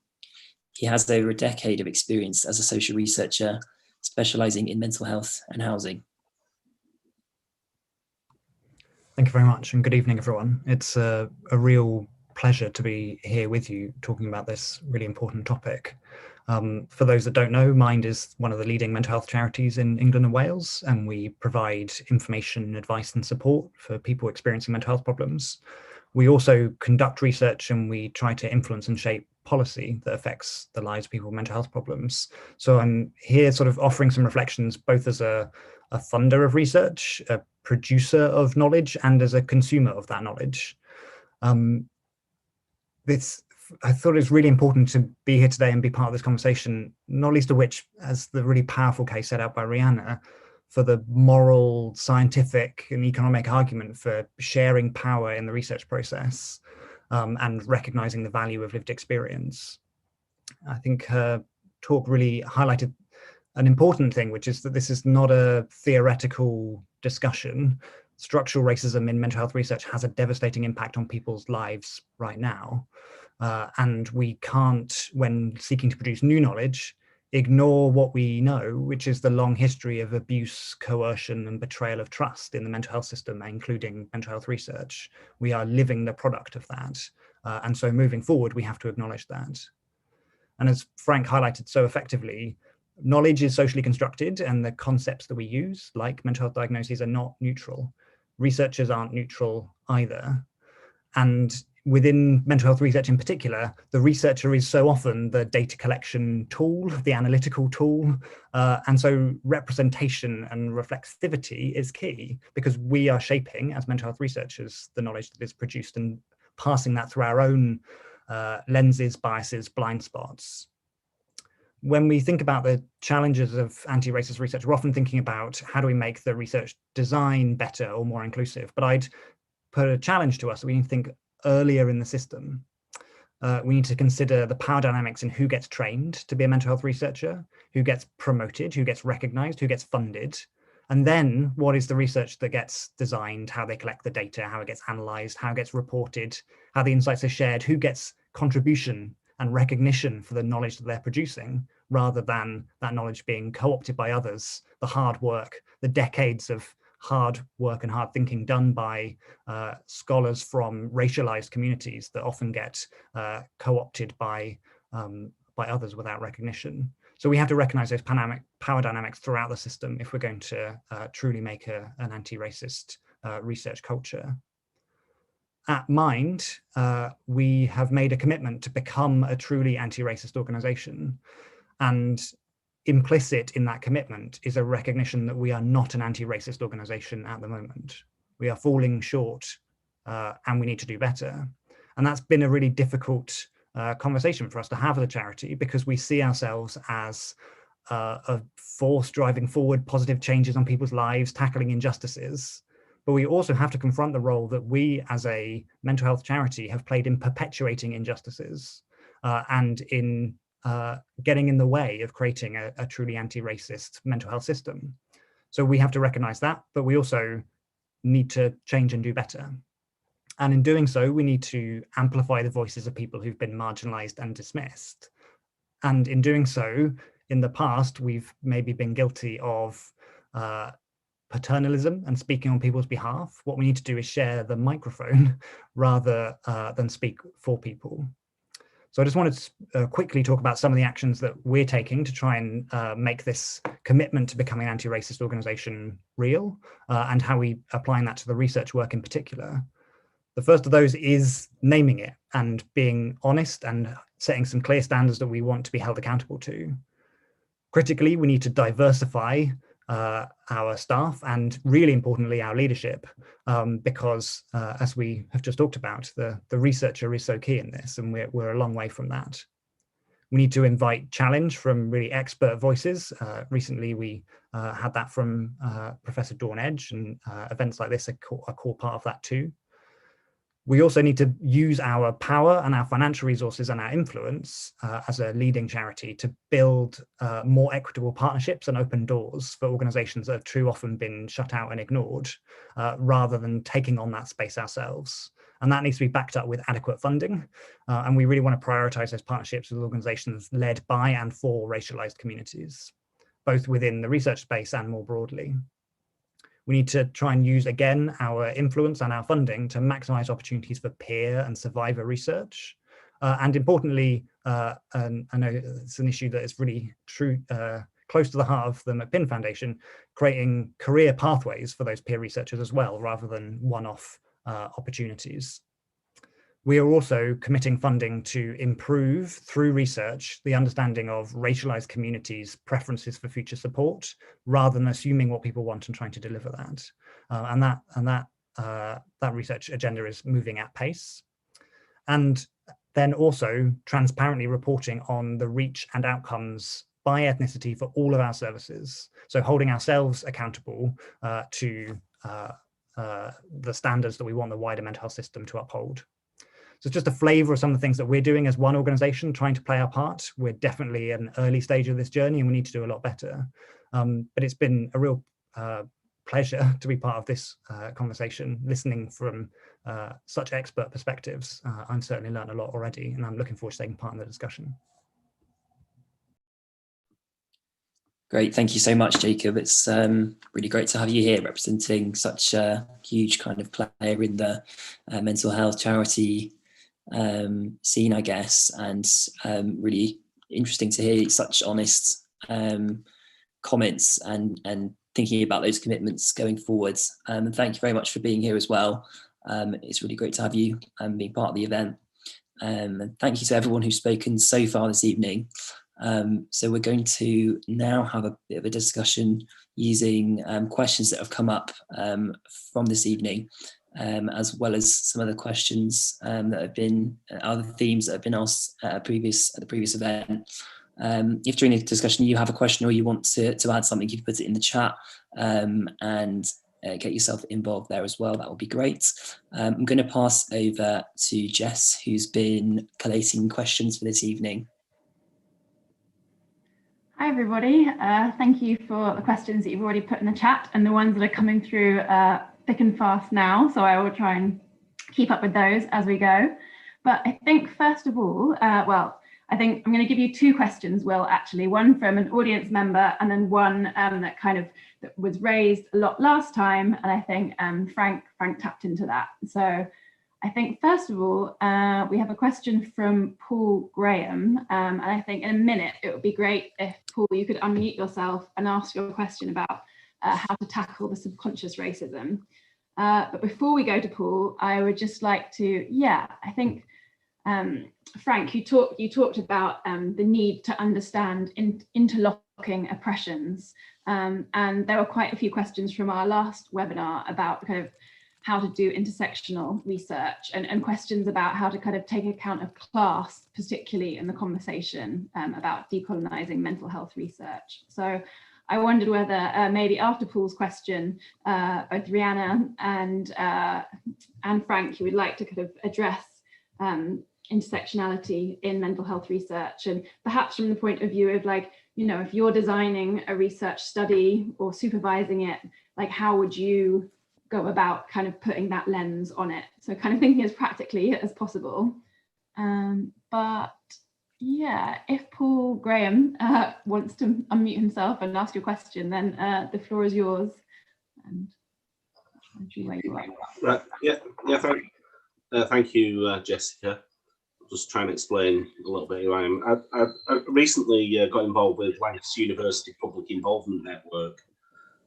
S1: He has over a decade of experience as a social researcher, specialising in mental health and housing.
S4: Thank you very much, and good evening, everyone. It's a real pleasure to be here with you talking about this really important topic. For those that don't know, Mind is one of the leading mental health charities in England and Wales, and we provide information, advice and support for people experiencing mental health problems. We also conduct research and we try to influence and shape policy that affects the lives of people with mental health problems. So I'm here sort of offering some reflections, both as a funder of research, a producer of knowledge, and as a consumer of that knowledge. I thought it was really important to be here today and be part of this conversation, not least of which, as the really powerful case set out by Rhianna, for the moral, scientific and economic argument for sharing power in the research process and recognizing the value of lived experience. I think her talk really highlighted an important thing, which is that this is not a theoretical discussion. Structural racism in mental health research has a devastating impact on people's lives right now. And we can't, when seeking to produce new knowledge, ignore what we know, which is the long history of abuse, coercion, and betrayal of trust in the mental health system, including mental health research. We are living the product of that. And so moving forward, we have to acknowledge that. And as Frank highlighted so effectively, knowledge is socially constructed, and the concepts that we use, like mental health diagnoses, are not neutral. Researchers aren't neutral either. And within mental health research in particular, the researcher is so often the data collection tool, the analytical tool. And so representation and reflexivity is key, because we are shaping, as mental health researchers, the knowledge that is produced and passing that through our own lenses, biases, blind spots. When we think about the challenges of anti-racist research, we're often thinking about how do we make the research design better or more inclusive. But I'd put a challenge to us that we need to think earlier in the system. We need to consider the power dynamics in who gets trained to be a mental health researcher, who gets promoted, who gets recognized, who gets funded, and then what is the research that gets designed, how they collect the data, how it gets analyzed, how it gets reported, how the insights are shared, who gets contribution and recognition for the knowledge that they're producing, rather than that knowledge being co-opted by others, the hard work, the decades of hard work and hard thinking done by scholars from racialized communities that often get co-opted by others without recognition. So we have to recognize those power dynamics throughout the system if we're going to truly make an anti-racist research culture. At Mind, we have made a commitment to become a truly anti-racist organization. And implicit in that commitment is a recognition that we are not an anti-racist organization at the moment. We are falling short and we need to do better. And that's been a really difficult conversation for us to have as a charity, because we see ourselves as a force driving forward positive changes on people's lives, tackling injustices. But we also have to confront the role that we as a mental health charity have played in perpetuating injustices and in getting in the way of creating a truly anti-racist mental health system. So we have to recognize that, but we also need to change and do better. And in doing so, we need to amplify the voices of people who've been marginalized and dismissed. And in doing so, in the past, we've maybe been guilty of paternalism and speaking on people's behalf. What we need to do is share the microphone rather than speak for people. So I just wanted to quickly talk about some of the actions that we're taking to try and make this commitment to becoming an anti-racist organization real, and how we applying that to the research work in particular. The first of those is naming it and being honest and setting some clear standards that we want to be held accountable to. Critically, we need to diversify our staff and, really importantly, our leadership, because as we have just talked about, the researcher is so key in this, and we're a long way from that. We need to invite challenge from really expert voices. Recently, we had that from Professor Dawn Edge, and events like this are a core part of that too. We also need to use our power and our financial resources and our influence as a leading charity to build more equitable partnerships and open doors for organisations that have too often been shut out and ignored, rather than taking on that space ourselves. And that needs to be backed up with adequate funding. And we really want to prioritise those partnerships with organisations led by and for racialised communities, both within the research space and more broadly. We need to try and use, again, our influence and our funding to maximise opportunities for peer and survivor research. And importantly, and I know it's an issue that is really close to the heart of the McPinn Foundation, creating career pathways for those peer researchers as well, rather than one-off opportunities. We are also committing funding to improve, through research, the understanding of racialized communities' preferences for future support, rather than assuming what people want and trying to deliver that. And that research agenda is moving at pace. And then also transparently reporting on the reach and outcomes by ethnicity for all of our services. So holding ourselves accountable to the standards that we want the wider mental health system to uphold. So it's just a flavour of some of the things that we're doing as one organisation, trying to play our part. We're definitely at an early stage of this journey and we need to do a lot better. But it's been a real pleasure to be part of this conversation, listening from such expert perspectives. I've certainly learned a lot already, and I'm looking forward to taking part in the discussion.
S1: Great, thank you so much, Jacob. It's really great to have you here representing such a huge kind of player in the mental health charity scene, I guess, and really interesting to hear such honest comments and thinking about those commitments going forwards. And thank you very much for being here as well. It's really great to have you being part of the event. And thank you to everyone who's spoken so far this evening. So we're going to now have a bit of a discussion using questions that have come up from this evening, as well as some other questions that have been other themes that have been asked at the previous event. If during the discussion you have a question or you want to add something, you can put it in the chat and get yourself involved there as well. That would be great. I'm going to pass over to Jess, who's been collating questions for this evening.
S5: Hi everybody, thank you for the questions that you've already put in the chat and the ones that are coming through thick and fast now, so I will try and keep up with those as we go. But I think first of all, I think I'm going to give you two questions, Will, actually, one from an audience member and then one that was raised a lot last time, and I think Frank tapped into that. So I think first of all, we have a question from Paul Graham, and I think in a minute it would be great if, Paul, you could unmute yourself and ask your question about how to tackle the subconscious racism. But before we go to Paul, I would just like to, I think, Frank, you talked about the need to understand interlocking oppressions, and there were quite a few questions from our last webinar about kind of how to do intersectional research and questions about how to kind of take account of class, particularly in the conversation about decolonising mental health research. So I wondered whether maybe after Paul's question, both Rhianna and Frank, you would like to kind of address intersectionality in mental health research, and perhaps from the point of view of, like, you know, if you're designing a research study or supervising it, like how would you go about kind of putting that lens on it? So kind of thinking as practically as possible. But yeah, if Paul Graham wants to unmute himself and ask your question, then the floor is yours. And where you are.
S6: Right. Thank you, Jessica. I'll just try and explain a little bit who I am. I recently got involved with Lancaster University Public Involvement Network.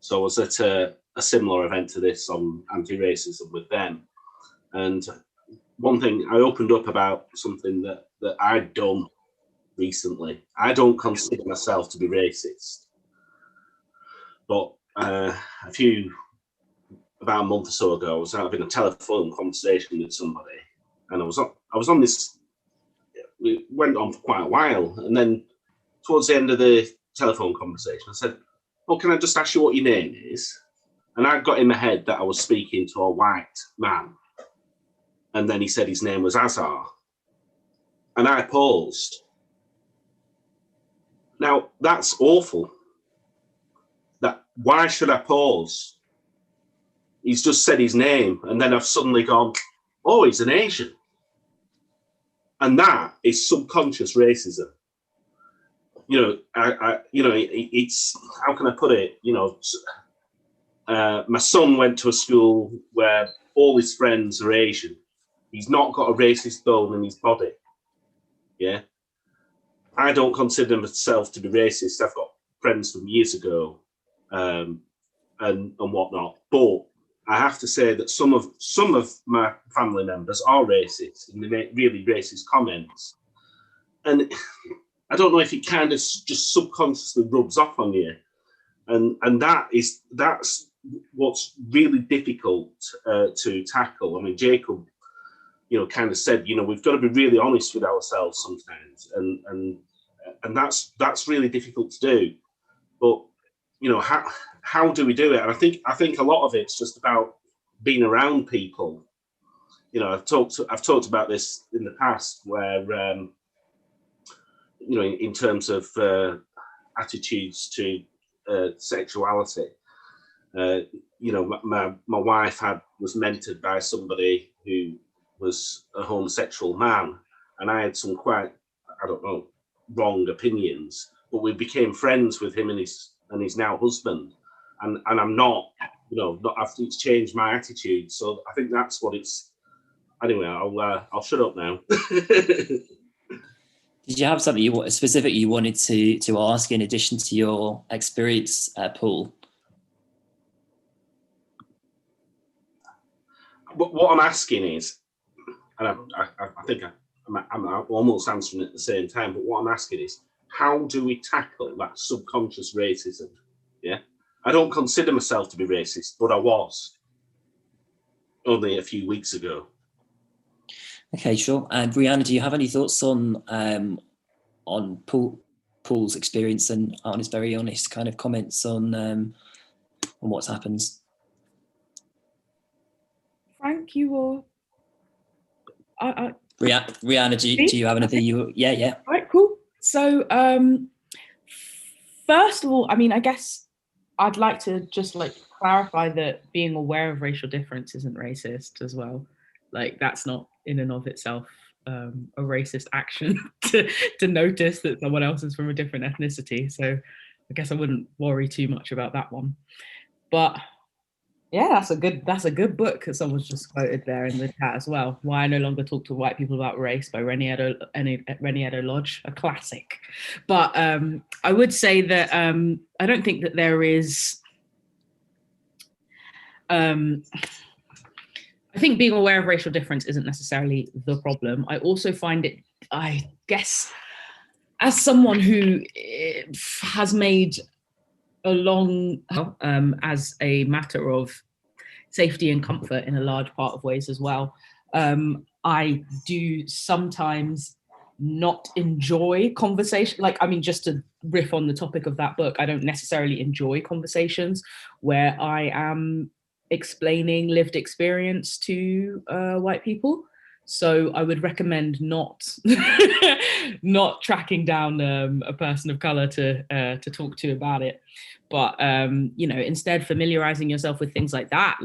S6: So I was at a similar event to this on anti-racism with them. And one thing I opened up about something that I'd done recently. I don't consider myself to be racist, but about a month or so ago, I was having a telephone conversation with somebody, and I was on this. It went on for quite a while, and then towards the end of the telephone conversation, I said, "Oh, can I just ask you what your name is?" And I got in my head that I was speaking to a white man, and then he said his name was Azar. And I paused. Now, that's awful. Why should I pause? He's just said his name, and then I've suddenly gone, oh, he's an Asian. And that is subconscious racism. It's, how can I put it? My son went to a school where all his friends are Asian. He's not got a racist bone in his body. Yeah. I don't consider myself to be racist. I've got friends from years ago, and whatnot. But I have to say that some of my family members are racist, and they make really racist comments. And I don't know if it kind of just subconsciously rubs off on you, and that's what's really difficult to tackle. I mean, Jacob, kind of said, we've got to be really honest with ourselves sometimes, and that's really difficult to do. But how do we do it? And I think a lot of it's just about being around people. I've talked about this in the past, where in terms of attitudes to sexuality. My wife was mentored by somebody who was a homosexual man, and I had some quite, wrong opinions, but we became friends with him and his now husband, and I'm not after it's changed my attitude. So I think that's what it's. Anyway, I'll shut up now.
S1: Did you have something specific you wanted to ask in addition to your experience, Paul?
S6: What I'm asking is, and I think I'm almost answering it at the same time, but what I'm asking is, how do we tackle that subconscious racism? Yeah, I don't consider myself to be racist, but I was only a few weeks ago.
S1: Okay, sure. And Rhianna, do you have any thoughts on Paul's experience and on his very honest kind of comments on what's happened?
S2: Frank, you will.
S1: Rhianna, do you have anything? Yeah.
S2: All right, cool. So, first of all, I mean, I guess I'd like to just clarify that being aware of racial difference isn't racist as well. That's not in and of itself a racist action to notice that someone else is from a different ethnicity. So I guess I wouldn't worry too much about that one. But yeah, that's a good book that someone's just quoted there in the chat as well. Why I No Longer Talk to White People About Race by Rhianna Lodge, a classic. But I would say that I don't think that there is. I think being aware of racial difference isn't necessarily the problem. I also find it, I guess, as someone who has made a long, as a matter of safety and comfort in a large part of ways as well, I do sometimes not enjoy conversation. Just to riff on the topic of that book, I don't necessarily enjoy conversations where I am explaining lived experience to white people. So I would recommend not tracking down a person of color to talk to about it. But instead familiarizing yourself with things like that.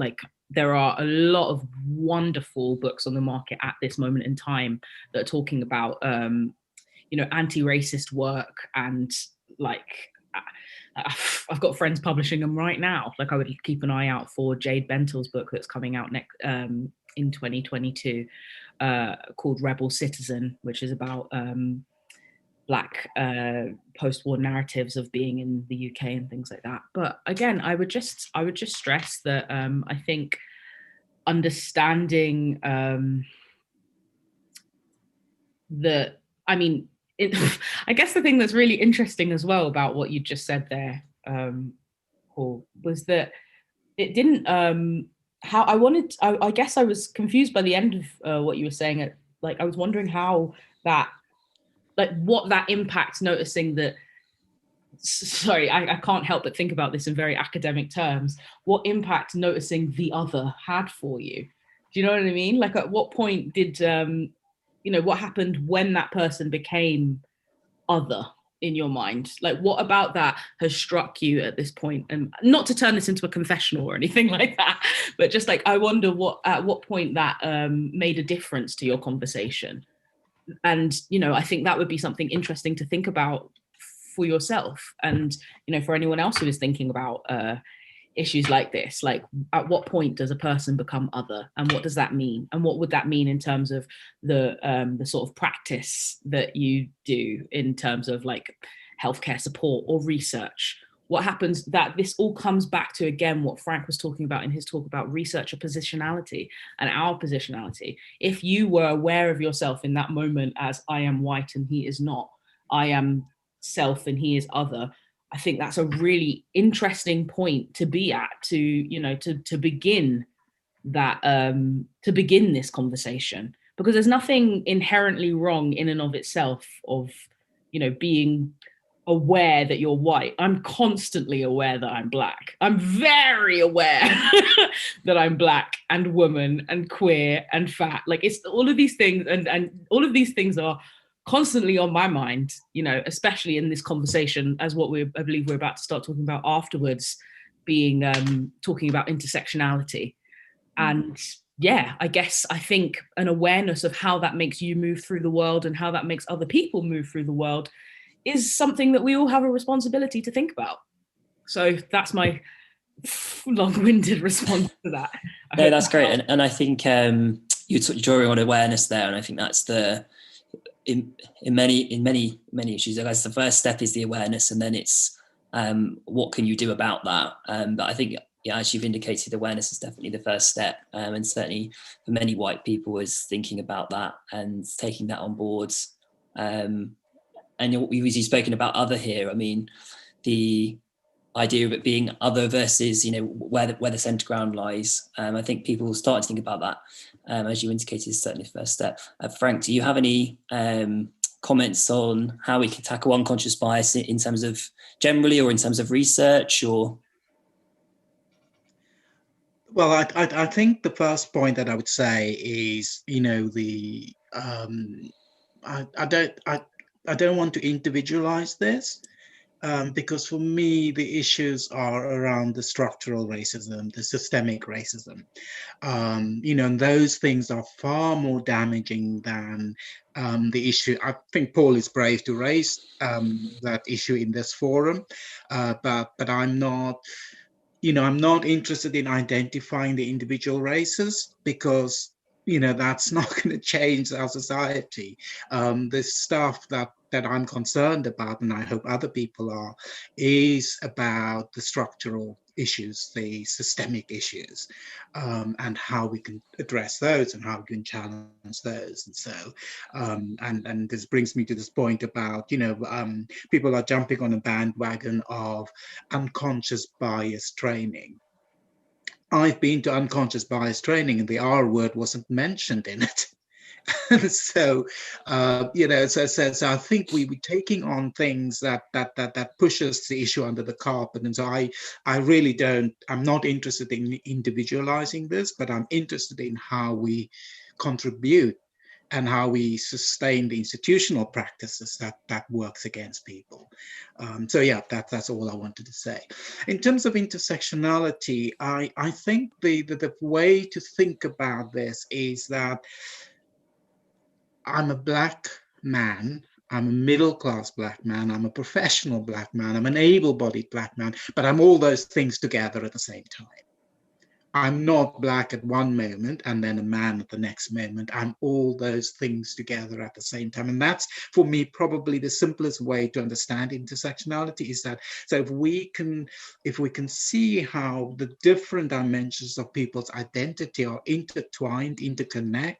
S2: There are a lot of wonderful books on the market at this moment in time that are talking about anti-racist work, and I've got friends publishing them right now. I would keep an eye out for Jade Bentel's book that's coming out next in 2022, called Rebel Citizen, which is about Black post-war narratives of being in the UK and things like that. But again, I would just stress that I think understanding that, I mean, I guess the thing that's really interesting as well about what you just said there, Paul, was that it didn't, I guess I was confused by the end of what you were saying. I was wondering how that, what that impacts, noticing that, sorry, I can't help but think about this in very academic terms, what impact noticing the other had for you. Do you know what I mean? Like, at what point did, what happened when that person became other in your mind? Like, what about that has struck you at this point? And not to turn this into a confessional or anything like that, but just like, I wonder at what point that made a difference to your conversation. And, I think that would be something interesting to think about for yourself. And, for anyone else who is thinking about issues like this, like, at what point does a person become other, and what does that mean, and what would that mean in terms of the sort of practice that you do in terms of like healthcare support or research? What happens? That this all comes back to, again, what Frank was talking about in his talk about researcher positionality and our positionality. If you were aware of yourself in that moment as, I am white and he is not, I am self and he is other, I think that's a really interesting point to be at, to begin that, to begin this conversation, because there's nothing inherently wrong in and of itself of, being aware that you're white. I'm constantly aware that I'm Black. I'm very aware that I'm Black and woman and queer and fat. Like, it's all of these things, and all of these things are constantly on my mind, especially in this conversation, as what I believe we're about to start talking about afterwards, being talking about intersectionality. And yeah, I think an awareness of how that makes you move through the world and how that makes other people move through the world is something that we all have a responsibility to think about. So that's my long-winded response to that.
S1: No, that's great. And I think you're drawing on awareness there, and I think that's in many issues, I guess the first step is the awareness, and then it's what can you do about that. But I think, as you've indicated, awareness is definitely the first step, and certainly for many white people is thinking about that and taking that on board. And we've usually spoken about other here. I mean, the idea of it being other versus, where the centre ground lies. I think people will start to think about that, as you indicated, is certainly the first step. Frank, do you have any comments on how we can tackle unconscious bias in terms of generally, or in terms of research, or?
S3: Well, I think the first point that I would say is, I don't want to individualize this. Because for me, the issues are around the structural racism, the systemic racism. And those things are far more damaging than the issue. I think Paul is brave to raise that issue in this forum, but I'm not. I'm not interested in identifying the individual races, because that's not going to change our society. The stuff that I'm concerned about, and I hope other people are, is about the structural issues, the systemic issues, and how we can address those and how we can challenge those. And so, and this brings me to this point about, people are jumping on a bandwagon of unconscious bias training. I've been to unconscious bias training, and the R word wasn't mentioned in it. So, so I think we were taking on things that pushes the issue under the carpet. And so I really I'm not interested in individualizing this, but I'm interested in how we contribute and how we sustain the institutional practices that works against people. So yeah, that's all I wanted to say. In terms of intersectionality, I think the way to think about this is that I'm a Black man, I'm a middle-class Black man, I'm a professional Black man, I'm an able-bodied Black man, but I'm all those things together at the same time. I'm not Black at one moment and then a man at the next moment. I'm all those things together at the same time. And that's, for me, probably the simplest way to understand intersectionality, is that, so if we can see how the different dimensions of people's identity are intertwined, interconnect,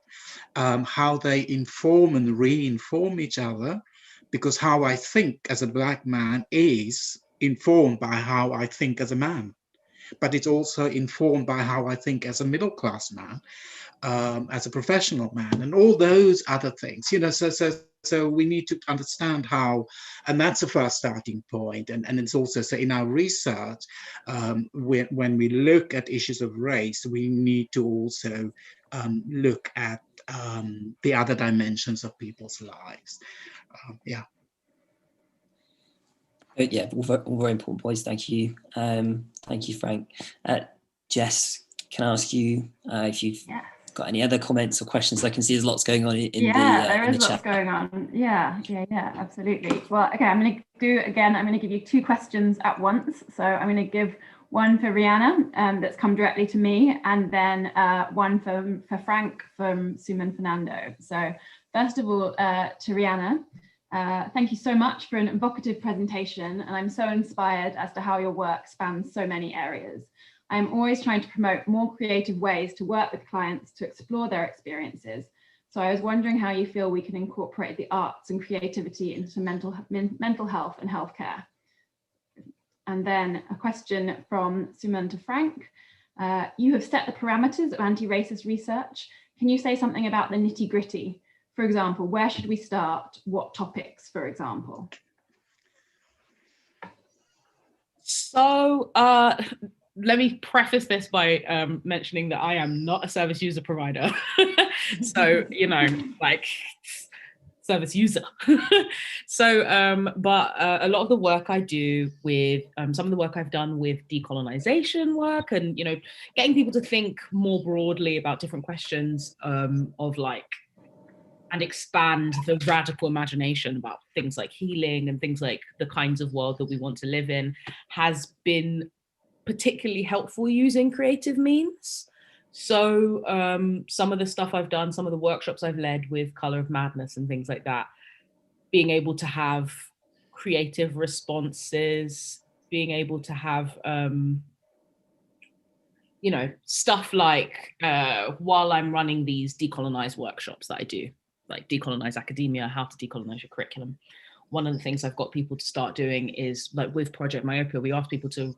S3: how they inform and re-inform each other, because how I think as a Black man is informed by how I think as a man. But it's also informed by how I think as a middle-class man, as a professional man, and all those other things. So So we need to understand how, and that's the first starting point. And it's also, so in our research, when we look at issues of race, we need to also look at the other dimensions of people's lives. Yeah.
S1: Yeah, all very important points. Thank you. Thank you, Frank. Jess, can I ask you if you've got any other comments or questions? I can see there's lots going on in the chat.
S5: There is lots going on. Yeah, absolutely. Well, okay, I'm going to give you 2 questions at once. So I'm going to give one for Rhianna that's come directly to me, and then one for Frank from Suman Fernando. So first of all, to Rhianna, thank you so much for an evocative presentation, and I'm so inspired as to how your work spans so many areas. I'm always trying to promote more creative ways to work with clients to explore their experiences. So I was wondering how you feel we can incorporate the arts and creativity into mental health and healthcare. And then a question from Suman to Frank. You have set the parameters of anti-racist research. Can you say something about the nitty-gritty? For example, where should we start? What topics, for example?
S2: So let me preface this by mentioning that I am not a service user provider. So, like service user. So, but a lot of the work I do with, some of the work I've done with decolonization work and, getting people to think more broadly about different questions of like, and expand the radical imagination about things like healing and things like the kinds of world that we want to live in, has been particularly helpful using creative means. So some of the stuff I've done, some of the workshops I've led with Color of Madness and things like that, being able to have creative responses, being able to have, stuff like while I'm running these decolonize workshops that I do, like decolonize academia, how to decolonize your curriculum. One of the things I've got people to start doing is, like with Project Myopia, we ask people to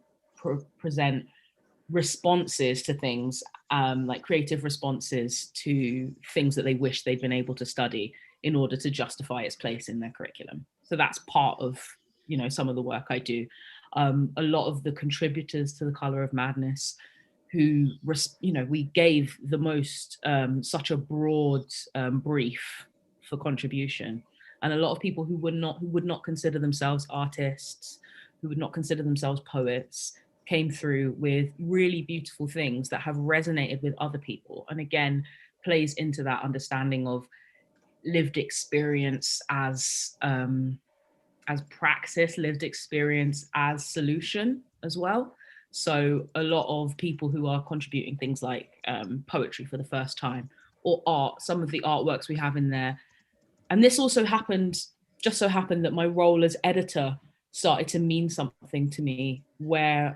S2: present responses to things, like creative responses to things that they wish they'd been able to study in order to justify its place in their curriculum. So that's part of, some of the work I do. A lot of the contributors to the Color of Madness, who, we gave the most, such a broad brief for contribution. And a lot of people who would not consider themselves artists, who would not consider themselves poets, came through with really beautiful things that have resonated with other people. And again, plays into that understanding of lived experience as praxis, lived experience as solution as well. So a lot of people who are contributing things like poetry for the first time, or art, some of the artworks we have in there. And this also just so happened that my role as editor started to mean something to me, where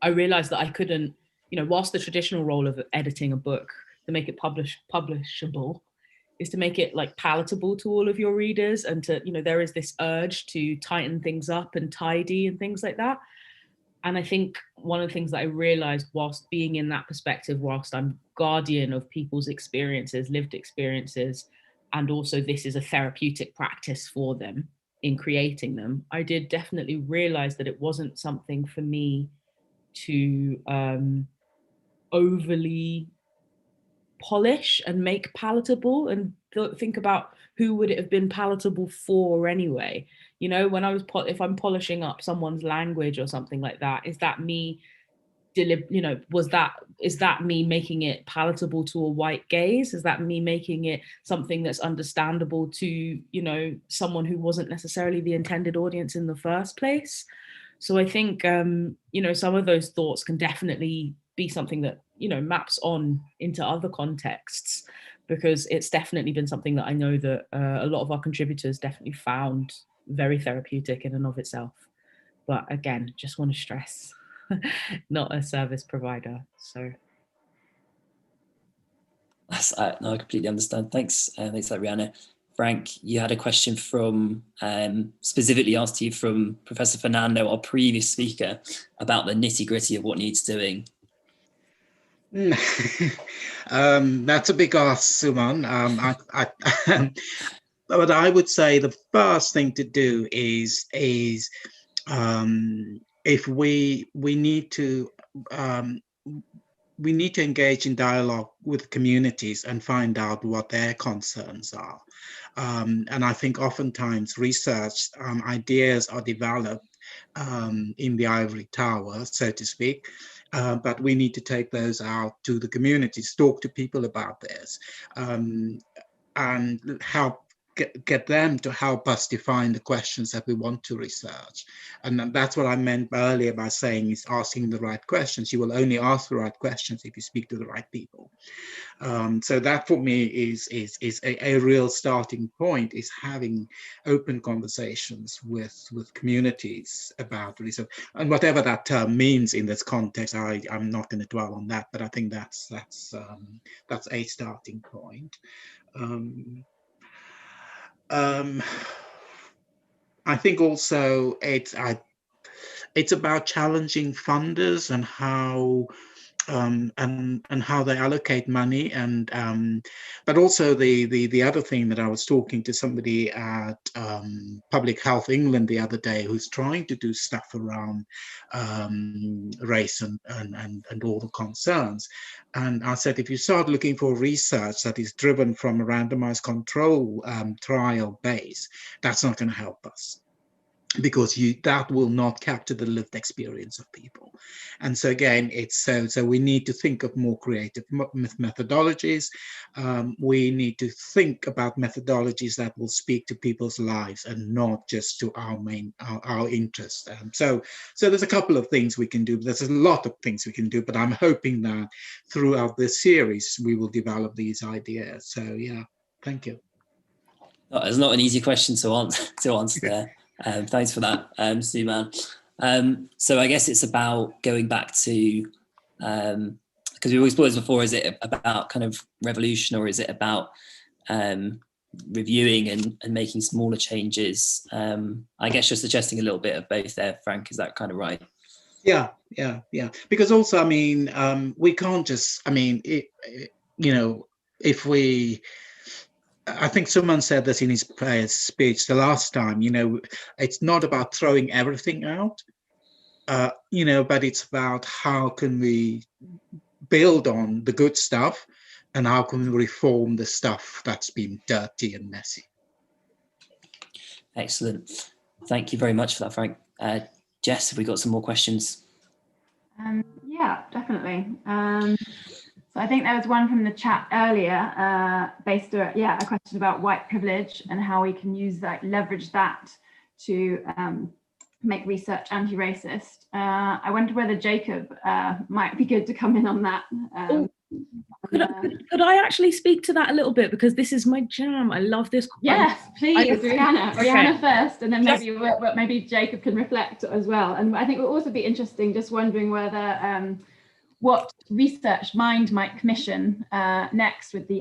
S2: I realized that I couldn't, whilst the traditional role of editing a book to make it publishable is to make it like palatable to all of your readers, and to, there is this urge to tighten things up and tidy and things like that. And I think one of the things that I realized whilst being in that perspective, whilst I'm guardian of people's experiences, lived experiences, and also this is a therapeutic practice for them in creating them, I did definitely realize that it wasn't something for me to overly polish and make palatable, and think about who would it have been palatable for anyway. When I was if I'm polishing up someone's language or something like that, is that me is that me making it palatable to a white gaze? Is that me making it something that's understandable to someone who wasn't necessarily the intended audience in the first place? So I think some of those thoughts can definitely be something that maps on into other contexts, because it's definitely been something that I know that a lot of our contributors definitely found very therapeutic in and of itself. But again, just want to stress, not a service provider. So
S1: no, I completely understand. Thanks, thanks for that, Rhianna. Frank, you had a question from, specifically asked to you from Professor Fernando, our previous speaker, about the nitty-gritty of what needs doing.
S3: That's a big ask, Suman. but I would say the first thing to do is if we need to engage in dialogue with communities and find out what their concerns are. And I think oftentimes research ideas are developed in the ivory tower, so to speak, but we need to take those out to the communities, talk to people about this, and help get them to help us define the questions that we want to research. And that's what I meant earlier by saying is asking the right questions. You will only ask the right questions if you speak to the right people. So that for me is a real starting point, is having open conversations with communities about research, and whatever that term means in this context. I'm not going to dwell on that, but I think that's a starting point. I think also it's about challenging funders and how and how they allocate money, and but also the other thing that I was talking to somebody at Public Health England the other day who's trying to do stuff around race and all the concerns, and I said, if you start looking for research that is driven from a randomized control trial base, that's not going to help us, because that will not capture the lived experience of people. And so again, it's so we need to think of more creative methodologies. We need to think about methodologies that will speak to people's lives and not just to our interests. So there's a couple of things we can do. There's a lot of things we can do, but I'm hoping that throughout this series we will develop these ideas. So yeah, thank you.
S1: It's not an easy question to answer there. Thanks for that, Suman. So I guess it's about going back to, because we always thought before, is it about kind of revolution, or is it about reviewing and making smaller changes? I guess you're suggesting a little bit of both there, Frank. Is that kind of right?
S3: Yeah. Because also, I mean, we can't just, I mean, if we, I think someone said this in his speech the last time, it's not about throwing everything out, but it's about how can we build on the good stuff and how can we reform the stuff that's been dirty and messy.
S1: Excellent. Thank you very much for that, Frank. Jess, have we got some more questions?
S5: Yeah, definitely. So I think there was one from the chat earlier, based on a question about white privilege and how we can use that, leverage that to make research anti-racist. I wonder whether Jacob might be good to come in on that.
S2: Could I actually speak to that a little bit, because this is my jam? I love this.
S5: Yes, please, Rhianna first, and then maybe Jacob can reflect as well. And I think it will also be interesting, just wondering whether what research Mind might commission next with the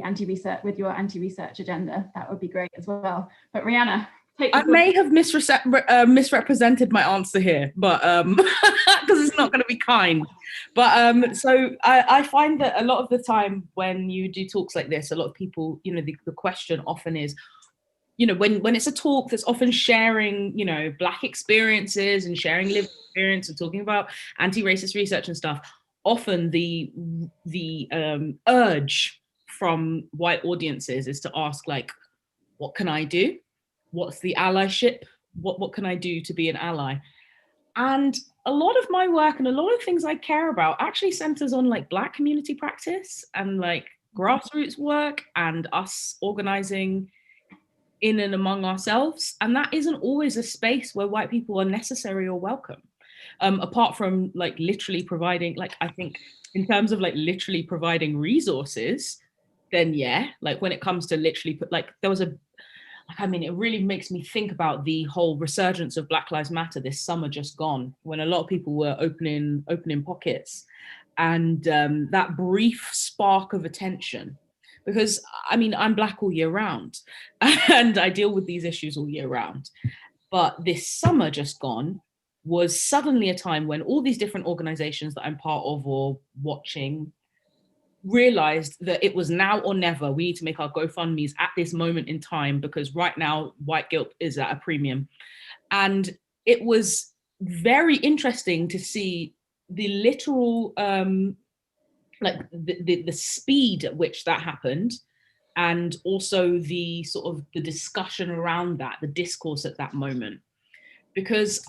S5: your anti-research agenda. That would be great as well. But Rhianna,
S2: I may have misrepresented my answer here, but because it's not going to be kind. But so I find that a lot of the time when you do talks like this, a lot of people, the question often is, when it's a talk that's often sharing, Black experiences and sharing lived experience and talking about anti-racist research and stuff, often the urge from white audiences is to ask, like, what can I do? What's the allyship? What can I do to be an ally? And a lot of my work and a lot of things I care about actually centers on like Black community practice and like grassroots work and us organizing in and among ourselves. And that isn't always a space where white people are necessary or welcome. Apart from like literally providing, like, I think in terms of like literally providing resources, then yeah, like when it comes to literally put, like there was it really makes me think about the whole resurgence of Black Lives Matter this summer just gone, when a lot of people were opening pockets, and that brief spark of attention, because I'm Black all year round and I deal with these issues all year round. But this summer just gone was suddenly a time when all these different organizations that I'm part of or watching realized that it was now or never. We need to make our GoFundMes at this moment in time, because right now white guilt is at a premium. And it was very interesting to see the literal, like the speed at which that happened, and also the sort of the discussion around that, the discourse at that moment. Because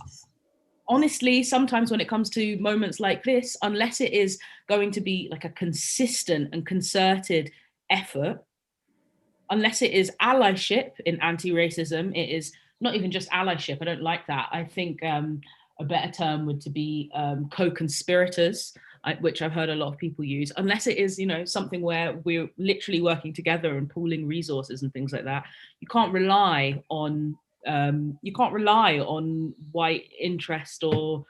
S2: honestly, sometimes when it comes to moments like this, unless it is going to be like a consistent and concerted effort, unless it is allyship in anti-racism, it is not even just allyship. I don't like that. I think a better term would to be co-conspirators, which I've heard a lot of people use. Unless it is, you know, something where we're literally working together and pooling resources and things like that, you can't rely on white interest, or,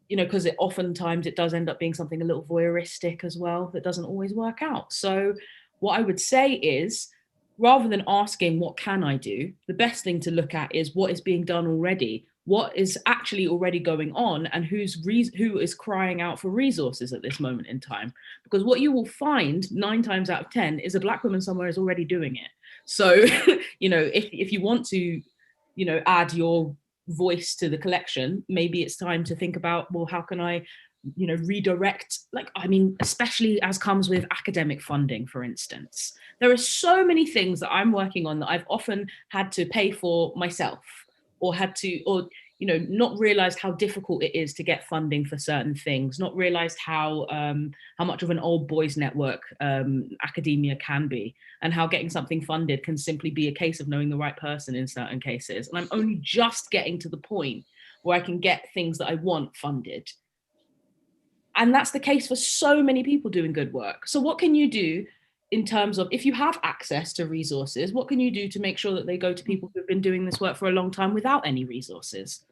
S2: you know, because oftentimes it does end up being something a little voyeuristic as well that doesn't always work out. So what I would say is, rather than asking what can I do, the best thing to look at is what is being done already, what is actually already going on, and who is crying out for resources at this moment in time. Because what you will find 9 times out of 10 is a Black woman somewhere is already doing it. So, you know, if you want to, you know, add your voice to the collection, maybe it's time to think about, well, how can I, you know, redirect, like, I mean, especially as comes with academic funding, for instance. There are so many things that I'm working on that I've often had to pay for myself, or you know, not realized how difficult it is to get funding for certain things, not realized how much of an old boys network academia can be, and how getting something funded can simply be a case of knowing the right person in certain cases. And I'm only just getting to the point where I can get things that I want funded. And that's the case for so many people doing good work. So what can you do in terms of, if you have access to resources, what can you do to make sure that they go to people who've been doing this work for a long time without any resources?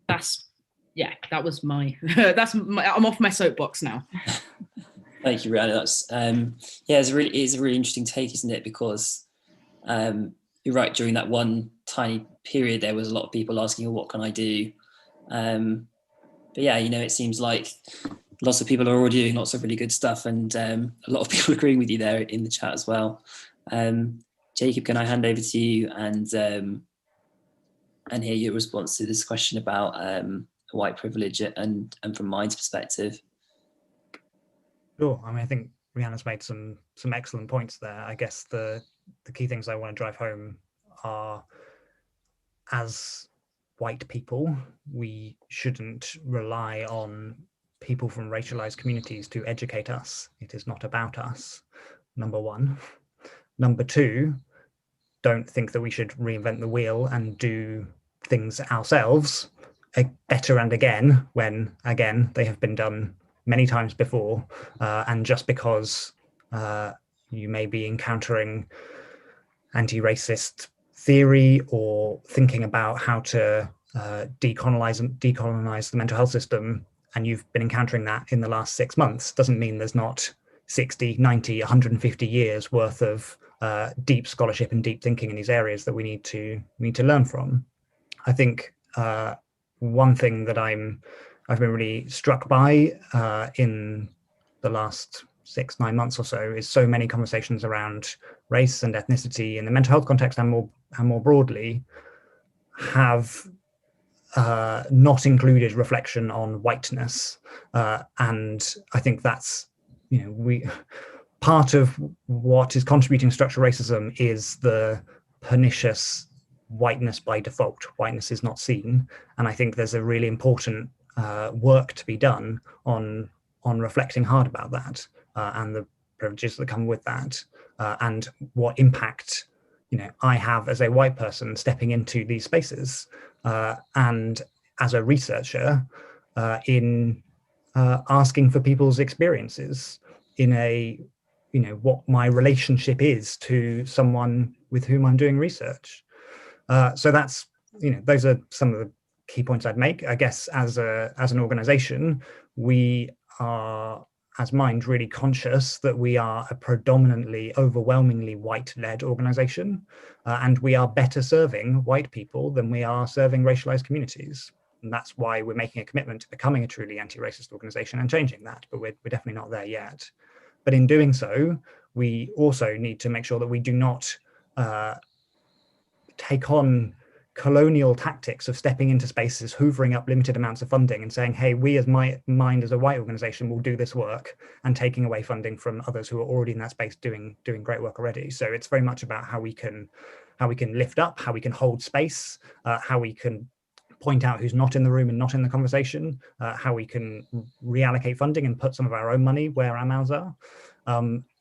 S2: That was my, I'm off my soapbox now.
S1: Thank you, Rhianna. That's, it's a really interesting take, isn't it? Because you're right, during that one tiny period, there was a lot of people asking, well, what can I do? But yeah, you know, it seems like lots of people are already doing lots of really good stuff, and a lot of people agreeing with you there in the chat as well. Jacob, can I hand over to you and hear your response to this question about white privilege and from Mind's perspective?
S4: Sure. I mean, I think Rhianna's made some excellent points there. I guess the key things I want to drive home are, as white people, we shouldn't rely on people from racialized communities to educate us. It is not about us, number one. Number two, don't think that we should reinvent the wheel and do things ourselves better and again, when, again, they have been done many times before. And just because you may be encountering anti-racist theory or thinking about how to decolonize the mental health system, and you've been encountering that in the last 6 months, doesn't mean there's not 60, 90, 150 years worth of deep scholarship and deep thinking in these areas that we need to learn from. I think one thing that I've been really struck by in the last 6-9 months or so is so many conversations around race and ethnicity in the mental health context and more broadly have not included reflection on whiteness, and I think that's, you know, part of what is contributing to structural racism is the pernicious whiteness by default. Whiteness is not seen, and I think there's a really important work to be done on reflecting hard about that and the privileges that come with that, and what impact, you know, I have as a white person stepping into these spaces, and as a researcher in asking for people's experiences in a, you know, what my relationship is to someone with whom I'm doing research. So that's, you know, those are some of the key points I'd make. I guess as an organization, we are, as Mind, really conscious that we are a predominantly, overwhelmingly white-led organization, and we are better serving white people than we are serving racialized communities. And that's why we're making a commitment to becoming a truly anti-racist organization and changing that, but we're definitely not there yet. But in doing so, we also need to make sure that we do not take on colonial tactics of stepping into spaces, hoovering up limited amounts of funding and saying, hey, we as Mind as a white organization will do this work, and taking away funding from others who are already in that space doing great work already. So it's very much about how we can lift up, how we can hold space, how we can point out who's not in the room and not in the conversation, how we can reallocate funding and put some of our own money where our mouths are.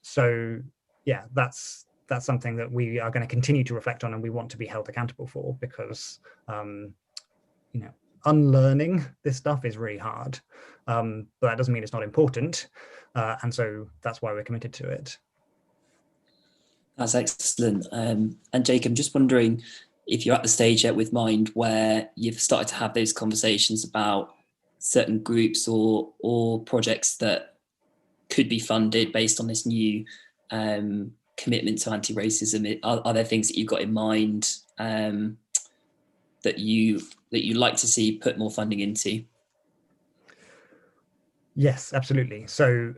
S4: So yeah, that's something that we are going to continue to reflect on, and we want to be held accountable for, because unlearning this stuff is really hard, but that doesn't mean it's not important, and so that's why we're committed to it.
S1: That's excellent. And Jacob, just wondering if you're at the stage yet with Mind where you've started to have those conversations about certain groups or projects that could be funded based on this new commitment to anti-racism. Are there things that you've got in mind that you'd like to see put more funding into?
S4: Yes, absolutely. So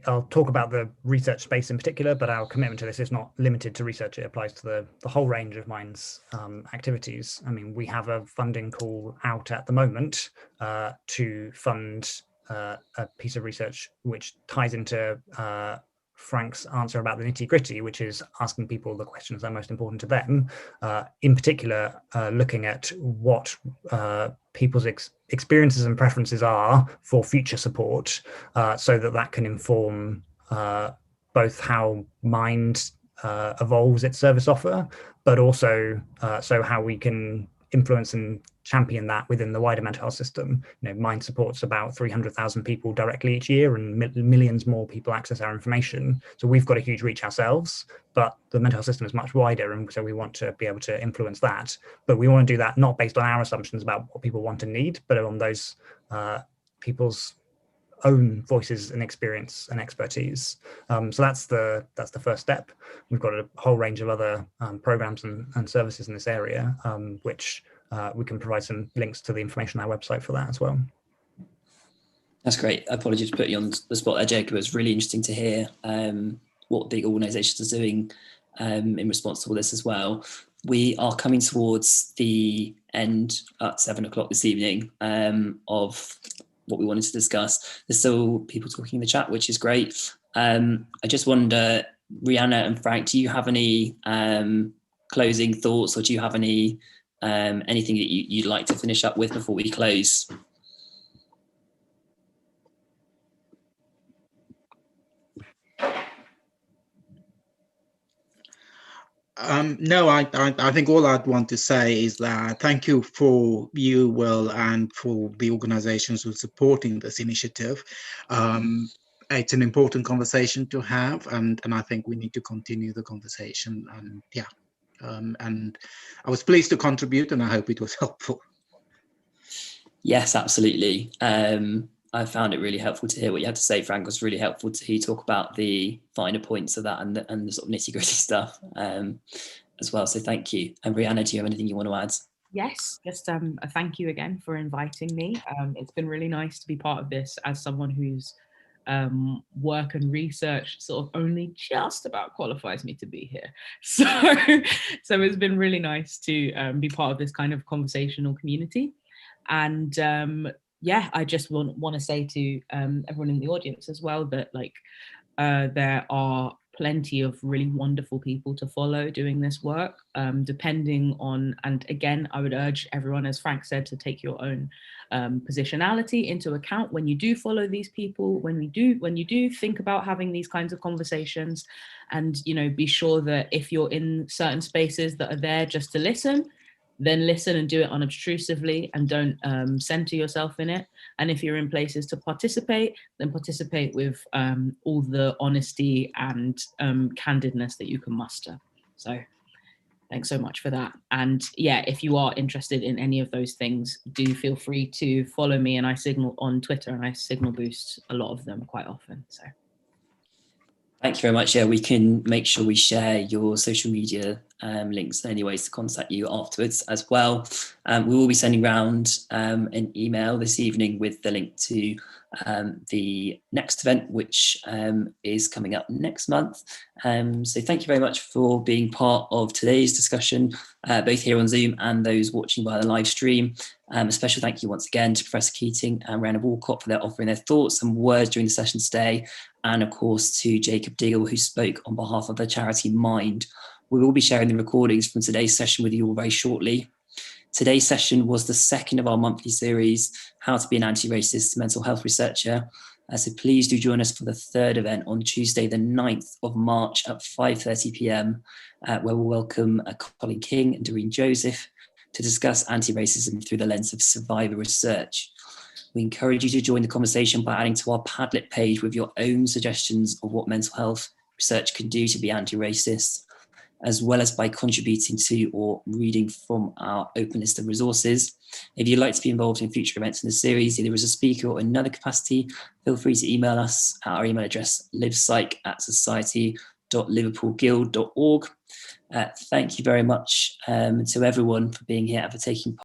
S4: I'll talk about the research space in particular, but our commitment to this is not limited to research. It applies to the whole range of Mind's activities. I mean, we have a funding call out at the moment to fund a piece of research which ties into Frank's answer about the nitty-gritty, which is asking people the questions that are most important to them, in particular looking at what people's experiences and preferences are for future support, so that can inform both how Mind evolves its service offer, but also so how we can influence and champion that within the wider mental health system. Mind supports about 300,000 people directly each year, and millions more people access our information. So we've got a huge reach ourselves, but the mental health system is much wider, and so we want to be able to influence that. But we want to do that not based on our assumptions about what people want and need, but on those people's own voices and experience and expertise. So that's the first step. We've got a whole range of other programs and services in this area, which we can provide some links to the information on our website for that as well.
S1: That's great. Apologies for putting you on the spot there, Jacob. It was really interesting to hear what big organisations are doing in response to all this as well. We are coming towards the end at 7 o'clock this evening of what we wanted to discuss. There's still people talking in the chat, which is great. I just wonder, Rhianna and Frank, do you have any closing thoughts, or do you have any anything that you'd like to finish up with before we close?
S3: No, I think all I'd want to say is that thank you for you, Will, and for the organizations who are supporting this initiative. It's an important conversation to have, and I think we need to continue the conversation. And yeah, and I was pleased to contribute, and I hope it was helpful.
S1: Yes, absolutely. I found it really helpful to hear what you had to say, Frank. It was really helpful to hear you talk about the finer points of that and the sort of nitty-gritty stuff as well. So thank you. And Rhianna, do you have anything you want to add?
S2: Yes, just a thank you again for inviting me. It's been really nice to be part of this as someone whose work and research sort of only just about qualifies me to be here. So it's been really nice to be part of this kind of conversational community. And yeah, I just want to say to everyone in the audience as well that there are plenty of really wonderful people to follow doing this work, depending on, and again, I would urge everyone, as Frank said, to take your own positionality into account when you do follow these people, when you do think about having these kinds of conversations, and be sure that if you're in certain spaces that are there just to listen, then listen and do it unobtrusively, and don't center yourself in it. And if you're in places to participate, then participate with all the honesty and candidness that you can muster. So thanks so much for that. And yeah, if you are interested in any of those things, do feel free to follow me, and I signal on Twitter, and I signal boost a lot of them quite often. So
S1: Thank you very much. Yeah, we can make sure we share your social media links and any ways to contact you afterwards as well. We will be sending around an email this evening with the link to the next event, which is coming up next month. So thank you very much for being part of today's discussion, both here on Zoom and those watching via the live stream. A special thank you once again to Professor Keating and Rhianna Walcott for their offering their thoughts and words during the session today, and of course to Jacob Diggle, who spoke on behalf of the charity Mind. We will be sharing the recordings from today's session with you all very shortly. Today's session was the second of our monthly series, How to be an Anti-Racist Mental Health Researcher. So please do join us for the third event on Tuesday, the 9th of March at 5:30 p.m, where we'll welcome Colin King and Doreen Joseph to discuss anti-racism through the lens of survivor research. We encourage you to join the conversation by adding to our Padlet page with your own suggestions of what mental health research can do to be anti-racist, as well as by contributing to or reading from our open list of resources. If you'd like to be involved in future events in the series, either as a speaker or in another capacity, feel free to email us at our email address, livepsych@society.liverpoolguild.org. Thank you very much to everyone for being here and for taking part.